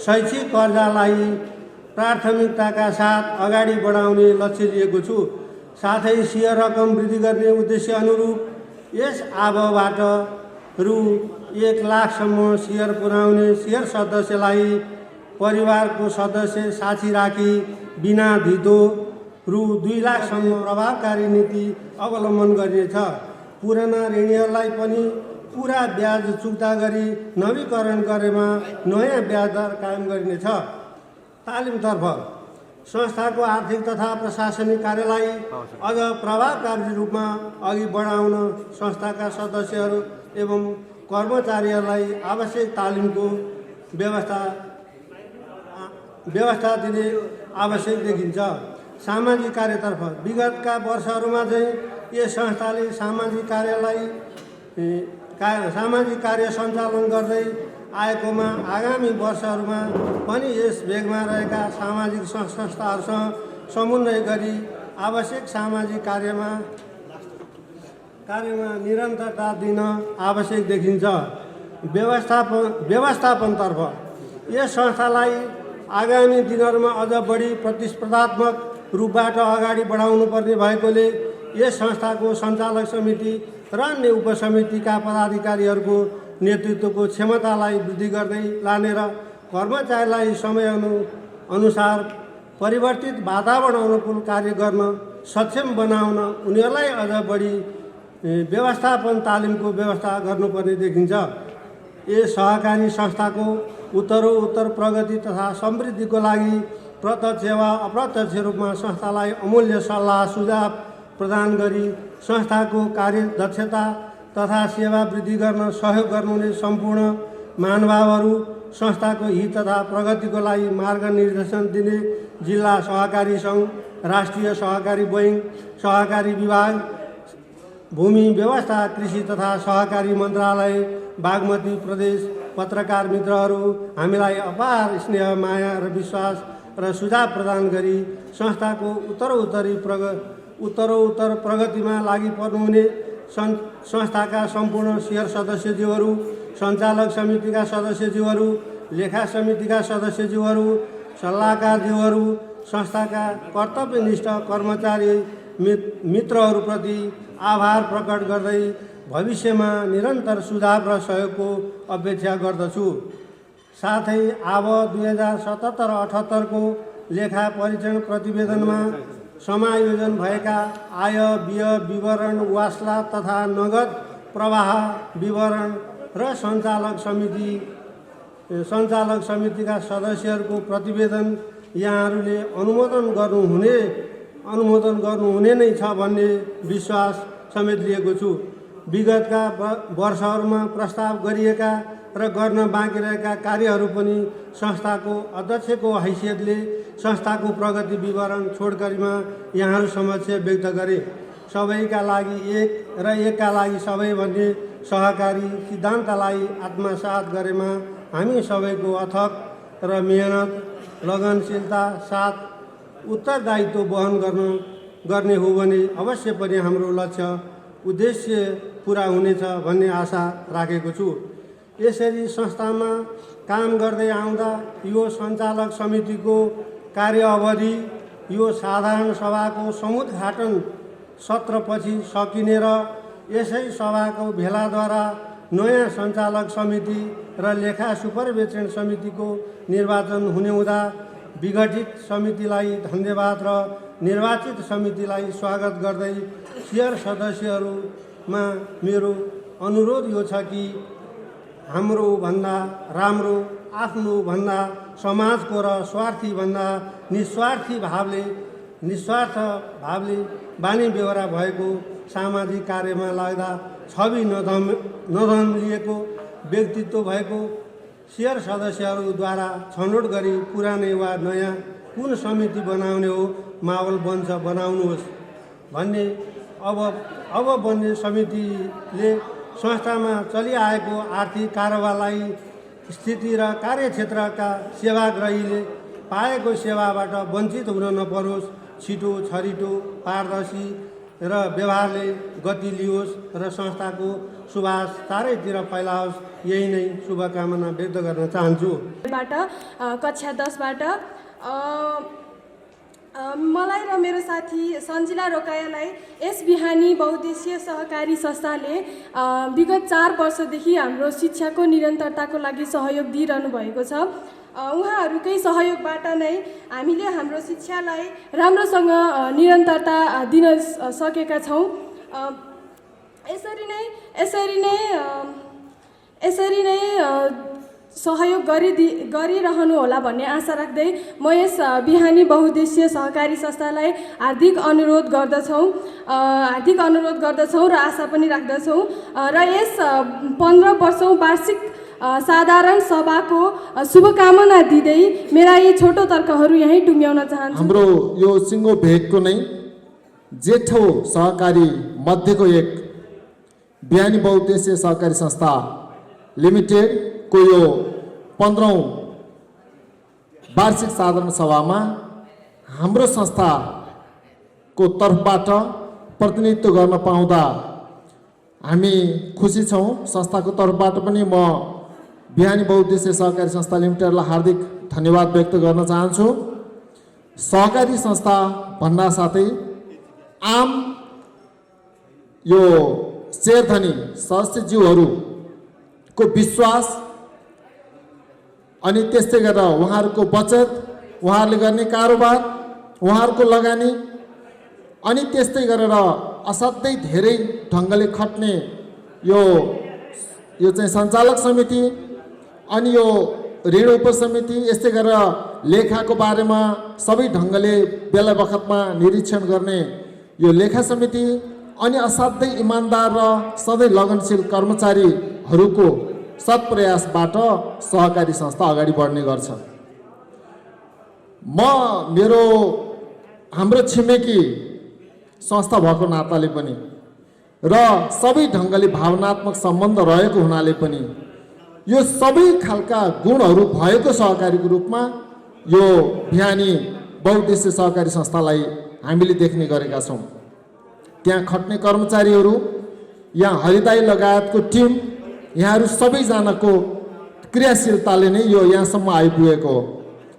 शैक्षिक कर्जालाई प्राथमिकताका साथ अगाडि बढाउने लक्ष्य लिएको छु। साथै शेयर रकम वृद्धि गर्ने उद्देश्य अनुरूप यस आबबाट रु 1 लाखसम्म शेयर पुर्याउने शेयर सदस्यलाई परिवारको सदस्य साथी राखी बिना धितो रु 2 लाखसम्म प्रभावकारी नीति अवलम्बन गरिनेछ। पुराना ऋणीहरूलाई पनि पुरा ब्याज चुक्ता गरी नवीकरण गरेमा नयाँ ब्याज दर कायम गरिनेछ। तालिमतर्फ संस्थाको आर्थिक तथा प्रशासनिक कार्यलाई अझ प्रभावकारी रूपमा अघि बढाउन संस्थाका सदस्यहरू एवं कर्मचारीहरूलाई आवश्यक तालिमको व्यवस्था दिने आवश्यक देखिन्छ। सामाजिक कार्यतर्फ विगतका वर्षहरूमा चाहिँ यस संस्थाले सामाजिक कार्यलाई सामाजिक कार्य सञ्चालन गर्दै आएकोमा आगामी वर्षहरूमा पनि यस भेगमा रहेका सामाजिक संस्थाहरूसँग समन्वय गरी आवश्यक सामाजिक कार्यमा निरन्तरता दिन आवश्यक देखिन्छ। व्यवस्थापनतर्फ यस संस्थालाई आगामी दिनहरूमा अझ बढी प्रतिस्पर्धात्मक रूपबाट अगाडि बढाउनुपर्ने भएकोले यस संस्थाको सञ्चालक समिति र अन्य उपसमितिका पदाधिकारीहरूको नेतृत्वको क्षमतालाई वृद्धि गर्दै लाने र कर्मचारीलाई समय अनुसार परिवर्तित वातावरण अनुकूल कार्य गर्न सक्षम बनाउन उनीहरूलाई अझ बढी व्यवस्थापन तालिमको व्यवस्था गर्नुपर्ने देखिन्छ। यस सहकारी संस्थाको उत्तरोत्तर प्रगति तथा समृद्धिको लागि प्रत्यक्ष वा अप्रत्यक्ष रूपमा संस्थालाई अमूल्य सल्लाह सुझाव प्रदान गरी संस्थाको कार्यदक्षता तथा सेवा वृद्धि गर्न सहयोग गर्नुहुने सम्पूर्ण महानुभावहरू, संस्थाको हित तथा प्रगतिको लागि मार्गनिर्देशन दिने जिल्ला सहकारी सङ्घ, राष्ट्रिय सहकारी बैङ्क, सहकारी विभाग, भूमि व्यवस्था, कृषि तथा सहकारी मन्त्रालय, बागमती प्रदेश, पत्रकार मित्रहरू हामीलाई अपार स्नेह, माया र विश्वास र सुझाव प्रदान गरी संस्थाको उत्तरोत्तर प्रगतिमा लागि पर्नुहुने संस्थाका सम्पूर्ण शेयर सदस्यज्यूहरू, सञ्चालक समितिका सदस्यज्यूहरू, लेखा समितिका सदस्यज्यूहरू, सल्लाहकारज्यूहरू, संस्थाका कर्तव्यनिष्ठ कर्मचारी मित्रहरूप्रति आभार प्रकट गर्दै भविष्यमा निरन्तर सुझाव र सहयोगको अपेक्षा गर्दछु। साथै अब 2077-78 को लेखा परीक्षण प्रतिवेदनमा समायोजन भएका आय व्यय विवरण, वास्ला तथा नगद प्रवाह विवरण र सञ्चालक समितिका सदस्यहरूको प्रतिवेदन यहाँहरूले अनुमोदन गर्नुहुने नै छ भन्ने विश्वास समेत लिएको छु। विगतका वर्षहरूमा प्रस्ताव गरिएका र गर्न बाँकी रहेका कार्यहरू पनि संस्थाको अध्यक्षको हैसियतले संस्थाको प्रगति विवरण छोडकरीमा यहाँहरू समक्ष व्यक्त गरे। सबैका लागि एक र एकका लागि सबै भन्ने सहकारी सिद्धान्तलाई आत्मसात गरेमा हामी सबैको अथक र मेहनत, लगनशीलता साथ उत्तरदायित्व वहन गर्ने हो भने अवश्य पनि हाम्रो लक्ष्य उद्देश्य पुरा हुनेछ भन्ने आशा राखेको छु। यसरी संस्थामा काम गर्दै आउँदा यो सञ्चालक समितिको कार्य अवधि यो साधारण सभाको समुद्घाटन सत्रपछि सकिने र यसै सभाको भेलाद्वारा नयाँ सञ्चालक समिति र लेखा सुपरभिजन समितिको निर्वाचन हुने हुँदा विघटित समितिलाई धन्यवाद र निर्वाचित समितिलाई स्वागत गर्दै शेयर सदस्यहरूमा मेरो अनुरोध यो छ कि हाम्रो भन्दा राम्रो, आफ्नो भन्दा समाजको र स्वार्थी भन्दा निस्वार्थ भावले बानी बेहोरा भएको सामाजिक कार्यमा लाग्दा छवि नधम्लिएको व्यक्तित्व भएको शेयर सदस्यहरूद्वारा छनौट गरी पुरानै वा नयाँ कुन समिति बनाउने हो माहौल बनाउनुहोस् भन्ने अब बन्ने समितिले संस्थामा चलिआएको आर्थिक कारोबारलाई स्थिति र कार्यक्षेत्रका सेवाग्राहीले पाएको सेवाबाट वञ्चित हुन नपरोस्, छिटो छरिटो पारदर्शी र व्यवहारले गति लियोस् र संस्थाको सुवास चारैतिर फैलाओस्, यही नै शुभकामना व्यक्त गर्न चाहन्छु। कक्षा 10बाट मलाई र मेरो साथी सन्जिला रोकायालाई यस बिहानी बहुद्देश्य सहकारी संस्थाले विगत 4 वर्षदेखि हाम्रो शिक्षाको निरन्तरताको लागि सहयोग दिइरहनु भएको छ। उहाँहरूकै सहयोगबाट नै हामीले हाम्रो शिक्षालाई राम्रोसँग निरन्तरता दिन सकेका छौँ। यसरी नै सहयोग गरिरहनु होला भन्ने आशा राख्दै म यस बिहानी बहुद्देश्य सहकारी संस्थालाई हार्दिक अनुरोध गर्दछौँ र आशा पनि राख्दछौँ र यस 15 वर्षौँ वार्षिक साधारण सभाको शुभकामना दिँदै मेरा यी छोटो तर्कहरू यहीँ टुङ्ग्याउन चाहन्छु। हाम्रो यो सिङ्गो भेगको नै जेठो सहकारी मध्येको एक बिहानी बहुउद्देश्य सहकारी संस्था लिमिटेडको यो 15औं वार्षिक साधारण सभामा हाम्रो संस्थाको तर्फबाट प्रतिनिधित्व गर्न पाउँदा हामी खुसी छौँ। संस्थाको तर्फबाट पनि म बिहानी बहुउद्देश्य सहकारी संस्था लिमिटेडलाई हार्दिक धन्यवाद व्यक्त गर्न चाहन्छु। सहकारी संस्था भन्दा साथै आम यो शेयरधनी सदस्यज्यूहरूको विश्वास अनि त्यस्तै गरेर उहाँहरूको बचत, उहाँहरूले गर्ने कारोबार, उहाँहरूको लगानी अनि त्यस्तै गरेर असाध्यै धेरै ढङ्गले खट्ने यो चाहिँ सञ्चालक समिति अनि यो ऋण उपसमिति, यस्तै गरेर लेखाको बारेमा सबै ढङ्गले बेला बखतमा निरीक्षण गर्ने यो लेखा समिति अनि असाध्यै इमान्दार र सधैँ लगनशील कर्मचारीहरूको सत्प्रयासबाट सहकारी संस्था अगाडि बढ्ने गर्छ। हाम्रो छिमेकी संस्था भएको नाताले पनि र सबै ढङ्गले भावनात्मक सम्बन्ध रहेको हुनाले पनि यो सबै खालका गुणहरू भएको सहकारीको रूपमा यो बिहानी बहुउद्देश्य सहकारी संस्थालाई हामीले देख्ने गरेका छौँ। त्यहाँ खट्ने कर्मचारीहरू, यहाँ हरिदाई लगायतको टिम, यहाँहरू सबैजनाको क्रियाशीलताले नै यो यहाँसम्म आइपुगेको हो।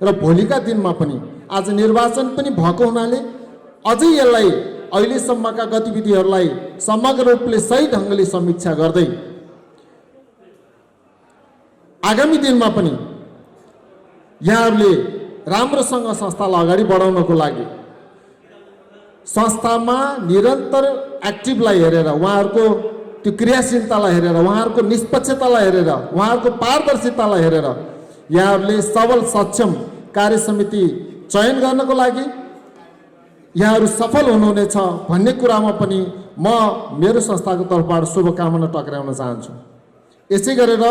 र भोलिका दिनमा पनि आज निर्वाचन पनि भएको हुनाले अझै यसलाई अहिलेसम्मका गतिविधिहरूलाई समग्र रूपले सही ढङ्गले समीक्षा गर्दै आगामी दिनमा पनि यहाँहरूले राम्रोसँग संस्थालाई अगाडि बढाउनको लागि संस्थामा निरन्तर एक्टिभलाई हेरेर, उहाँहरूको त्यो क्रियाशीलतालाई हेरेर, उहाँहरूको निष्पक्षतालाई हेरेर, उहाँहरूको पारदर्शितालाई हेरेर यहाँहरूले सबल सक्षम कार्य समिति चयन गर्नको लागि यहाँहरू सफल हुनुहुनेछ भन्ने कुरामा पनि म मेरो संस्थाको तर्फबाट शुभकामना टक्राउन चाहन्छु। यसै गरेर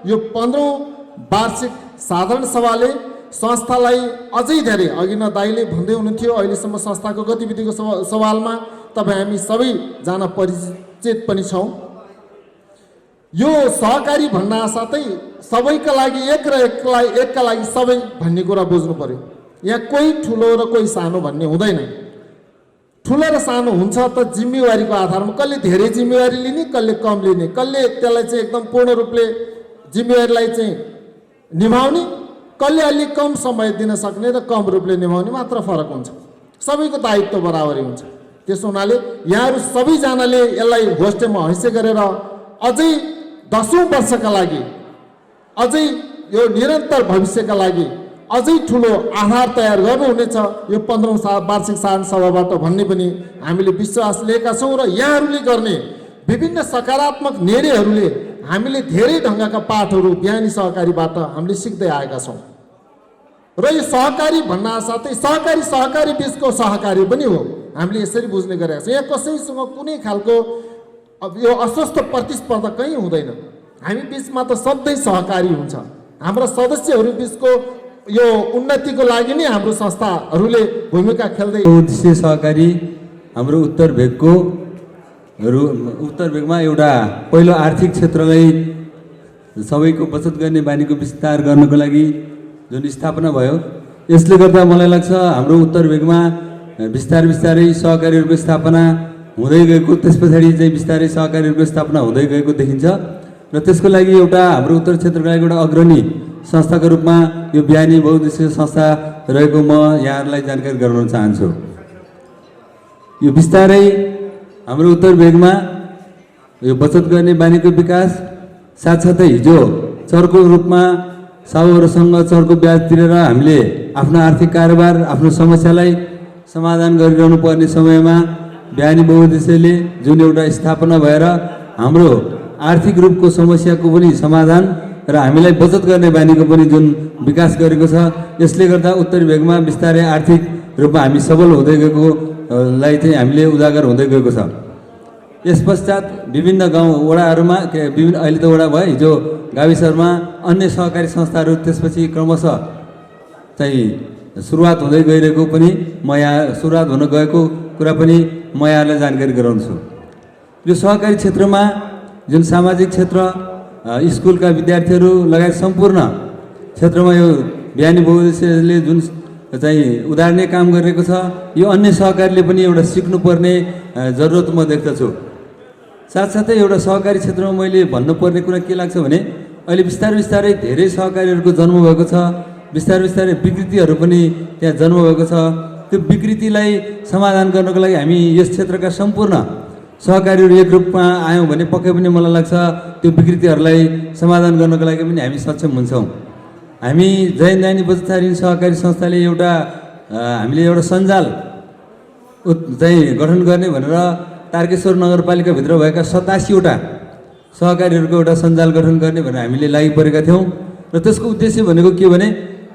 यो 15औं वार्षिक साधारण सभाले संस्थालाई अझै धेरै, अघि न दाइले भन्दै हुनुहुन्थ्यो, अहिलेसम्म संस्थाको गतिविधिको सवालमा तपाईँ हामी सबैजना परिचित पनि छौँ। यो सहकारी भन्दा साथै सबैका लागि एक र एकका लागि सबै भन्ने कुरा बुझ्नु पर्यो। यहाँ कोही ठुलो र कोही सानो भन्ने हुँदैन। ठुलो र सानो हुन्छ त जिम्मेवारीको आधारमा, कसले धेरै जिम्मेवारी लिने, कसले कम लिने, कसले त्यसलाई चाहिँ एकदम पूर्ण रूपले जिम्मेवारीलाई चाहिँ निभाउने, कसले अलिक कम समय दिन सक्ने र कम रूपले निभाउने मात्र फरक हुन्छ। सबैको दायित्व बराबरी हुन्छ। त्यसो हुनाले यहाँहरू सबैजनाले यसलाई होस्टेलमा हैसियत गरेर अझै 10औं वर्षका लागि, अझै यो निरन्तर भविष्यका लागि अझै ठुलो आधार तयार गर्नुहुनेछ यो 15औं वार्षिक साधारण सभाबाट भन्ने पनि हामीले विश्वास लिएका छौँ। र यहाँहरूले गर्ने विभिन्न सकारात्मक निर्णयहरूले हामीले धेरै ढङ्गका पाठहरू बिहानी सहकारीबाट हामीले सिक्दै आएका छौँ। र यो सहकारी भन्दा साथै सहकारी बिचको सहकारी पनि हो। हामीले यसरी बुझ्ने गरेका छौँ। यहाँ कसैसँग कुनै खालको यो अस्वस्थ प्रतिस्पर्धा कहीँ हुँदैन। हामी बिचमा त सधैँ सहकारी हुन्छ। हाम्रा सदस्यहरू बिचको यो उन्नतिको लागि नै हाम्रो संस्थाहरूले भूमिका खेल्दै। बहुउद्देश्य सहकारी हाम्रो उत्तर भेगमा एउटा पहिलो आर्थिक क्षेत्रलाई सबैको बचत गर्ने बानीको विस्तार गर्नको लागि जुन स्थापना भयो, यसले गर्दा मलाई लाग्छ हाम्रो उत्तर भेगमा बिस्तारै सहकारीहरूको स्थापना हुँदै गएको, त्यस पछाडि चाहिँ बिस्तारै सहकारीहरूको स्थापना हुँदै गएको देखिन्छ। र त्यसको लागि एउटा हाम्रो उत्तर क्षेत्रको लागि एउटा अग्रणी संस्थाको रूपमा यो बिहानी बहुउद्देश्य संस्था रहेको म यहाँहरूलाई जानकारी गराउन चाहन्छु। यो बिस्तारै हाम्रो उत्तर भेगमा यो बचत गर्ने बानीको विकास साथसाथै हिजो चर्को रूपमा साहुहरूसँग चर्को ब्याज तिरेर हामीले आफ्नो आर्थिक कारोबार, आफ्नो समस्यालाई समाधान गरिरहनु पर्ने समयमा बिहानी बहुउद्देश्यले जुन एउटा स्थापना भएर हाम्रो आर्थिक रूपको समस्याको पनि समाधान र हामीलाई बचत गर्ने बानीको पनि जुन विकास गरेको छ, यसले गर्दा उत्तर भेगमा बिस्तारै आर्थिक रूपमा हामी सबल हुँदै गएकोलाई चाहिँ हामीले उजागर हुँदै गएको छ। यस पश्चात विभिन्न गाउँ वडाहरूमा अहिले त वडा भयो, हिजो गाविसहरूमा अन्य सहकारी संस्थाहरू त्यसपछि क्रमशः चाहिँ सुरुवात हुँदै गइरहेको पनि म यहाँ सुरुवात हुन गएको कुरा पनि म यहाँलाई जानकारी गराउँछु। यो सहकारी क्षेत्रमा जुन सामाजिक क्षेत्र स्कुलका विद्यार्थीहरू लगायत सम्पूर्ण क्षेत्रमा यो बिहानी बहुउद्देश्यले जुन चाहिँ उदाहरणीय काम गरिरहेको छ, यो अन्य सहकारीले पनि एउटा सिक्नुपर्ने जरुरत म देख्दछु। साथसाथै एउटा सहकारी क्षेत्रमा मैले भन्नुपर्ने कुरा के लाग्छ भने अहिले बिस्तारै बिस्तारै धेरै सहकारीहरूको जन्म भएको छ, बिस्तारै बिस्तारै विकृतिहरू पनि त्यहाँ जन्म भएको छ। त्यो विकृतिलाई समाधान गर्नको लागि हामी यस क्षेत्रका सम्पूर्ण सहकारीहरू एक रूपमा आयौँ भने पक्कै पनि मलाई लाग्छ त्यो विकृतिहरूलाई समाधान गर्नको लागि पनि हामी सक्षम हुन्छौँ। हामी जैन दानी बचत ऋण सहकारी संस्थाले हामीले एउटा सञ्जाल चाहिँ गठन गर्ने भनेर तारकेश्वर नगरपालिकाभित्र भएका 87वटा सहकारीहरूको एउटा सञ्जाल गठन गर्ने भनेर हामीले लागि परेका थियौँ। र त्यसको उद्देश्य भनेको के भने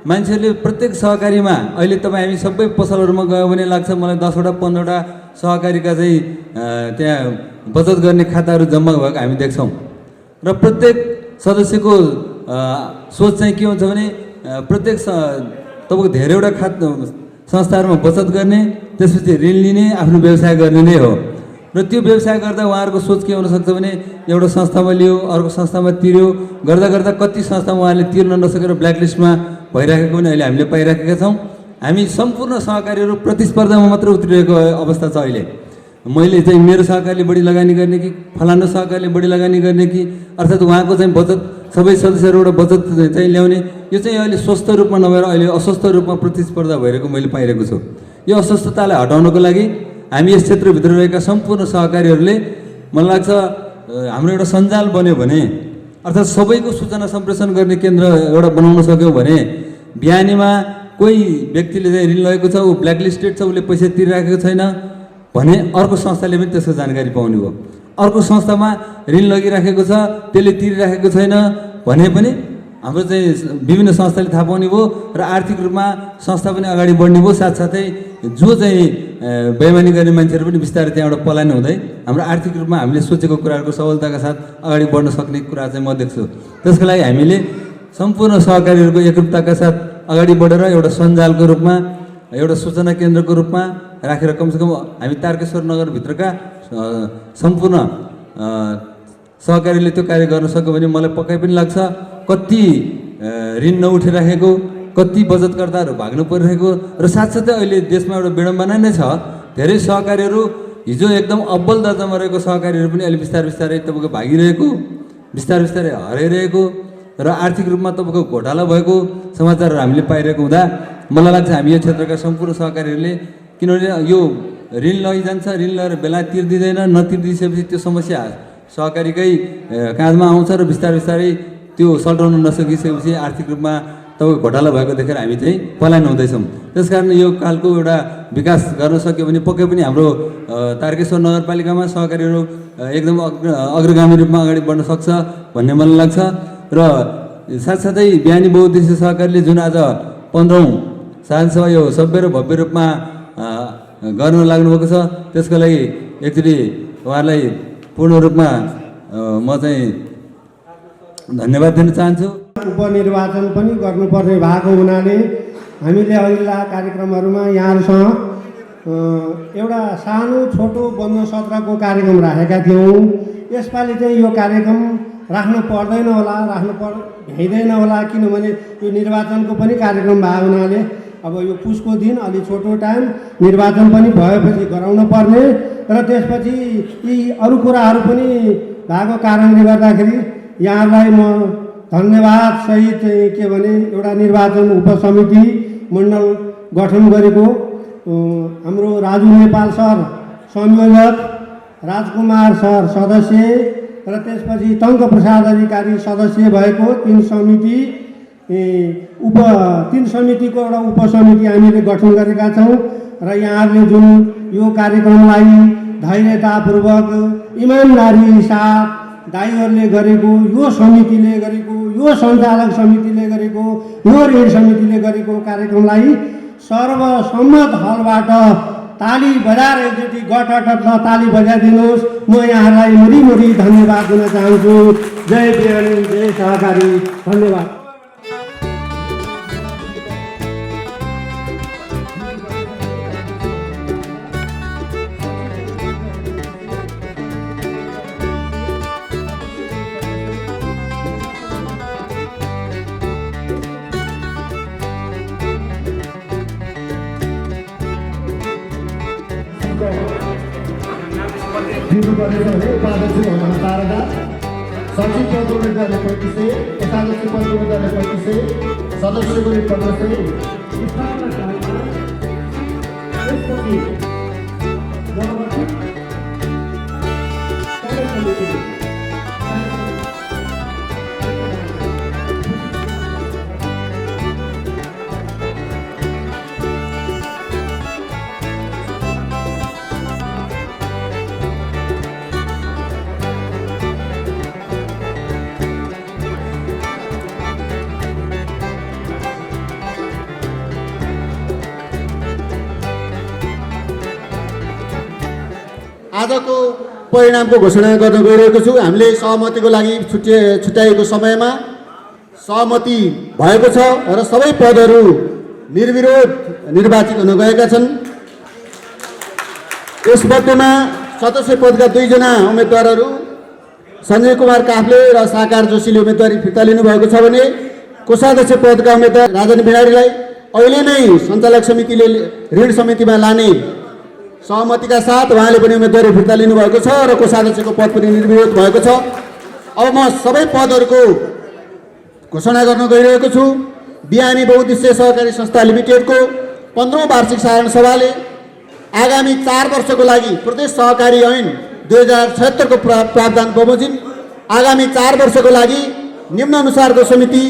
मान्छेहरूले प्रत्येक सहकारीमा अहिले तपाईँ हामी सबै पसलहरूमा गयो भने लाग्छ मलाई 10वटा 15वटा सहकारीका चाहिँ त्यहाँ बचत गर्ने खाताहरू जम्मा भएको हामी देख्छौँ। र प्रत्येक सदस्यको सोच चाहिँ के हुन्छ भने प्रत्येक तपाईँको धेरैवटा संस्थाहरूमा बचत गर्ने, त्यसपछि ऋण लिने, आफ्नो व्यवसाय गर्ने नै हो। र त्यो व्यवसाय गर्दा उहाँहरूको सोच के हुनसक्छ भने एउटा संस्थामा लियो, अर्को संस्थामा तिर्यो, गर्दा गर्दा कति संस्थामा उहाँले तिर्न नसकेर ब्ल्याकलिस्टमा भइराखेको पनि अहिले हामीले पाइराखेका छौँ। हामी सम्पूर्ण सहकारीहरू प्रतिस्पर्धामा मात्र उत्रिरहेको अवस्था छ अहिले। मैले चाहिँ मेरो सहकारीले बढी लगानी गर्ने कि फलानु सहकारीले बढी लगानी गर्ने कि अर्थात् उहाँको चाहिँ बचत सबै सदस्यहरूबाट बचत चाहिँ ल्याउने, यो चाहिँ अहिले स्वस्थ रूपमा नभएर अहिले अस्वस्थ रूपमा प्रतिस्पर्धा भइरहेको मैले पाइरहेको छु। यो अस्वस्थतालाई हटाउनको लागि हामी यस क्षेत्रभित्र रहेका सम्पूर्ण सहकारीहरूले मलाई लाग्छ हाम्रो एउटा सञ्जाल बन्यो भने अर्थात् सबैको सूचना सम्प्रेषण गर्ने केन्द्र एउटा बनाउन सक्यौँ भने बिहानीमा कोही व्यक्तिले चाहिँ ऋण लगेको छ, ऊ ब्ल्याकलिस्टेड छ, उसले पैसा तिरिराखेको छैन भने अर्को संस्थाले पनि त्यसको जानकारी पाउने हो। अर्को संस्थामा ऋण लगिराखेको छ, त्यसले तिरिराखेको छैन भने पनि हाम्रो चाहिँ विभिन्न संस्थाले थाहा पाउने भयो र आर्थिक रूपमा संस्था पनि अगाडि बढ्ने भयो। साथसाथै जो चाहिँ बेइमानी गर्ने मान्छेहरू पनि बिस्तारै त्यहाँबाट पलायन हुँदै हाम्रो आर्थिक रूपमा हामीले सोचेको कुराहरूको सफलताका साथ अगाडि बढ्न सक्ने कुरा चाहिँ म देख्छु। त्यसको लागि हामीले सम्पूर्ण सहकारीहरूको एकरूपताका साथ अगाडि बढेर एउटा सञ्जालको रूपमा, एउटा सूचना केन्द्रको रूपमा राखेर कमसेकम हामी तारकेश्वर नगरभित्रका सम्पूर्ण सहकारीले त्यो कार्य गर्न सक्यो भने मलाई पक्कै पनि लाग्छ कति ऋण नउठिराखेको, कति बचतकर्ताहरू भाग्नु परिरहेको र साथसाथै अहिले देशमा एउटा विडम्बना नै छ, धेरै सहकारीहरू हिजो एकदम अब्बल दर्जामा रहेको सहकारीहरू पनि अहिले बिस्तारै बिस्तारै तपाईँको भागिरहेको, बिस्तारै बिस्तारै हराइरहेको र आर्थिक रूपमा तपाईँको घोटाला भएको समाचारहरू हामीले पाइरहेको हुँदा मलाई लाग्छ हामी यो क्षेत्रका सम्पूर्ण सहकारीहरूले, किनभने यो ऋण लगिजान्छ, ऋण लगेर बेला तिर्दिँदैन, नतिर्दिसकेपछि त्यो समस्या सहकारीकै काँधमा आउँछ र बिस्तारै बिस्तारै त्यो सल्टाउन नसकिसकेपछि आर्थिक रूपमा तपाईँको घोटाला भएको देखेर हामी चाहिँ पलायन हुँदैछौँ। त्यसकारण यो खालको एउटा विकास गर्न सक्यो भने पक्कै पनि हाम्रो तारकेश्वर नगरपालिकामा सहकारीहरू एकदम अग्रगामी रूपमा अगाडि बढ्न सक्छ भन्ने मलाई लाग्छ। र साथसाथै बिहानी बहुउद्देश्य सहकारीले जुन आज 15औं साधारणसभा यो सभ्य र भव्य रूपमा गर्न लाग्नुभएको छ, त्यसको लागि एकचोटि उहाँलाई पूर्ण रूपमा म चाहिँ धन्यवाद दिन चाहन्छु। उपनिर्वाचन पनि गर्नुपर्ने भएको हुनाले हामीले अघिल्ला कार्यक्रमहरूमा यहाँहरूसँग एउटा सानो छोटो बन्द सत्रको कार्यक्रम राखेका थियौँ। यसपालि चाहिँ यो कार्यक्रम राख्नु पर्दैन होला, भ्याइँदैन होला, किनभने यो निर्वाचनको पनि कार्यक्रम भएको हुनाले अब यो पुसको दिन अलि छोटो टाइम निर्वाचन पनि भएपछि गराउन पर्ने र त्यसपछि यी अरू कुराहरू पनि भएको कारणले गर्दाखेरि यहाँलाई म धन्यवाद सहित के भने एउटा निर्वाचन उपसमिति मण्डल गठन गरेको हाम्रो राजु नेपाल सर संयोजक, राजकुमार सर सदस्य र त्यसपछि टङ्क प्रसाद अधिकारी सदस्य भएको तीन समितिको एउटा उपसमिति हामीले गठन गरेका छौँ र यहाँहरूले जुन यो कार्यक्रमलाई धैर्यतापूर्वक इमानदारी साथ दाइहरूले गरेको, यो समितिले गरेको, यो सञ्चालक समितिले गरेको, यो ऋण समितिले गरेको कार्यक्रमलाई सर्वसम्मत हलबाट ताली बजाएर एकचोटि गटटट ताली बजाइदिनुहोस्। म यहाँलाई मुरी धन्यवाद दिन चाहन्छु। जय बिहानी, जय सहकारी, धन्यवाद। दिनुपर्नेछ भने उपाध्यक्ष भवन 12,000, सचिव पदको उम्मेदवारले 3500, कोषाध्यक्ष पदको उम्मेदवारले 3500, सदस्यको 1500। त्यसपछि आजको परिणामको घोषणा गर्न गइरहेको छु। हामीले सहमतिको लागि छुट्याएको समयमा सहमति भएको छ र सबै पदहरू निर्विरोध निर्वाचित हुन गएका छन्। यसमध्येमा सदस्य पदका 2 जना उम्मेदवारहरू सञ्जय कुमार काफ्ले र साकार जोशीले उम्मेदवारी फिर्ता लिनुभएको छ भने कोषाध्यक्ष पदका उम्मेदवार राजन बिहारीलाई अहिले नै सञ्चालक समितिले ऋण समितिमा लाने सहमतिका साथ उहाँले पनि उम्मेदवारी फिर्ता लिनुभएको छ र कोषाध्यक्षको पद पनि निर्विरोध भएको छ। अब म सबै पदहरूको घोषणा गर्न गइरहेको छु। बिहानी बहुउद्देश्य सहकारी संस्था लिमिटेडको 15औं वार्षिक साधारण सभाले आगामी 4 वर्षको लागि प्रदेश सहकारी ऐन 2076 को प्रावधान बमोजिम आगामी 4 वर्षको लागि निम्न अनुसारको समिति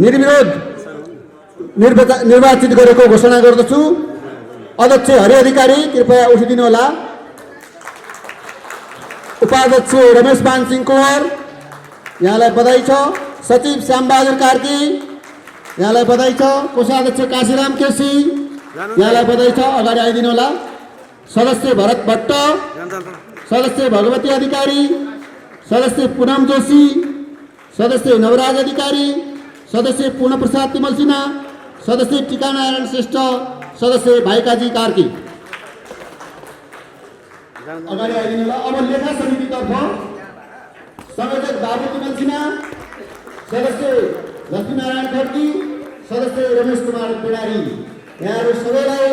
निर्विरोध निर्वाचित गरेको घोषणा गर्दछु। अध्यक्ष हरि अधिकारी कृपया उठिदिनु होला। उपाध्यक्ष रमेश मान सिंह कुँवर यहाँलाई बधाई छ। सचिव श्यामबहादुर कार्की यहाँलाई बधाई छ। कोषाध्यक्ष काशीराम केसी यहाँलाई बधाई छ, अगाडि आइदिनु होला। सदस्य भरत भट्ट, सदस्य भगवती अधिकारी, सदस्य पूनम जोशी, सदस्य नवराज अधिकारी, सदस्य पूर्णप्रसाद तिमल सिन्हा, सदस्य टीकानारायण श्रेष्ठ, सदस्य भाइकाजी कार्की अगाडि आइदिनु होला। अब लेखा समितितर्फ संयोजक बाबु तिमल सिन्हा, सदस्य लक्ष्मीनारायण खड्की, सदस्य रमेश कुमार पिडारी, यहाँहरू सबैलाई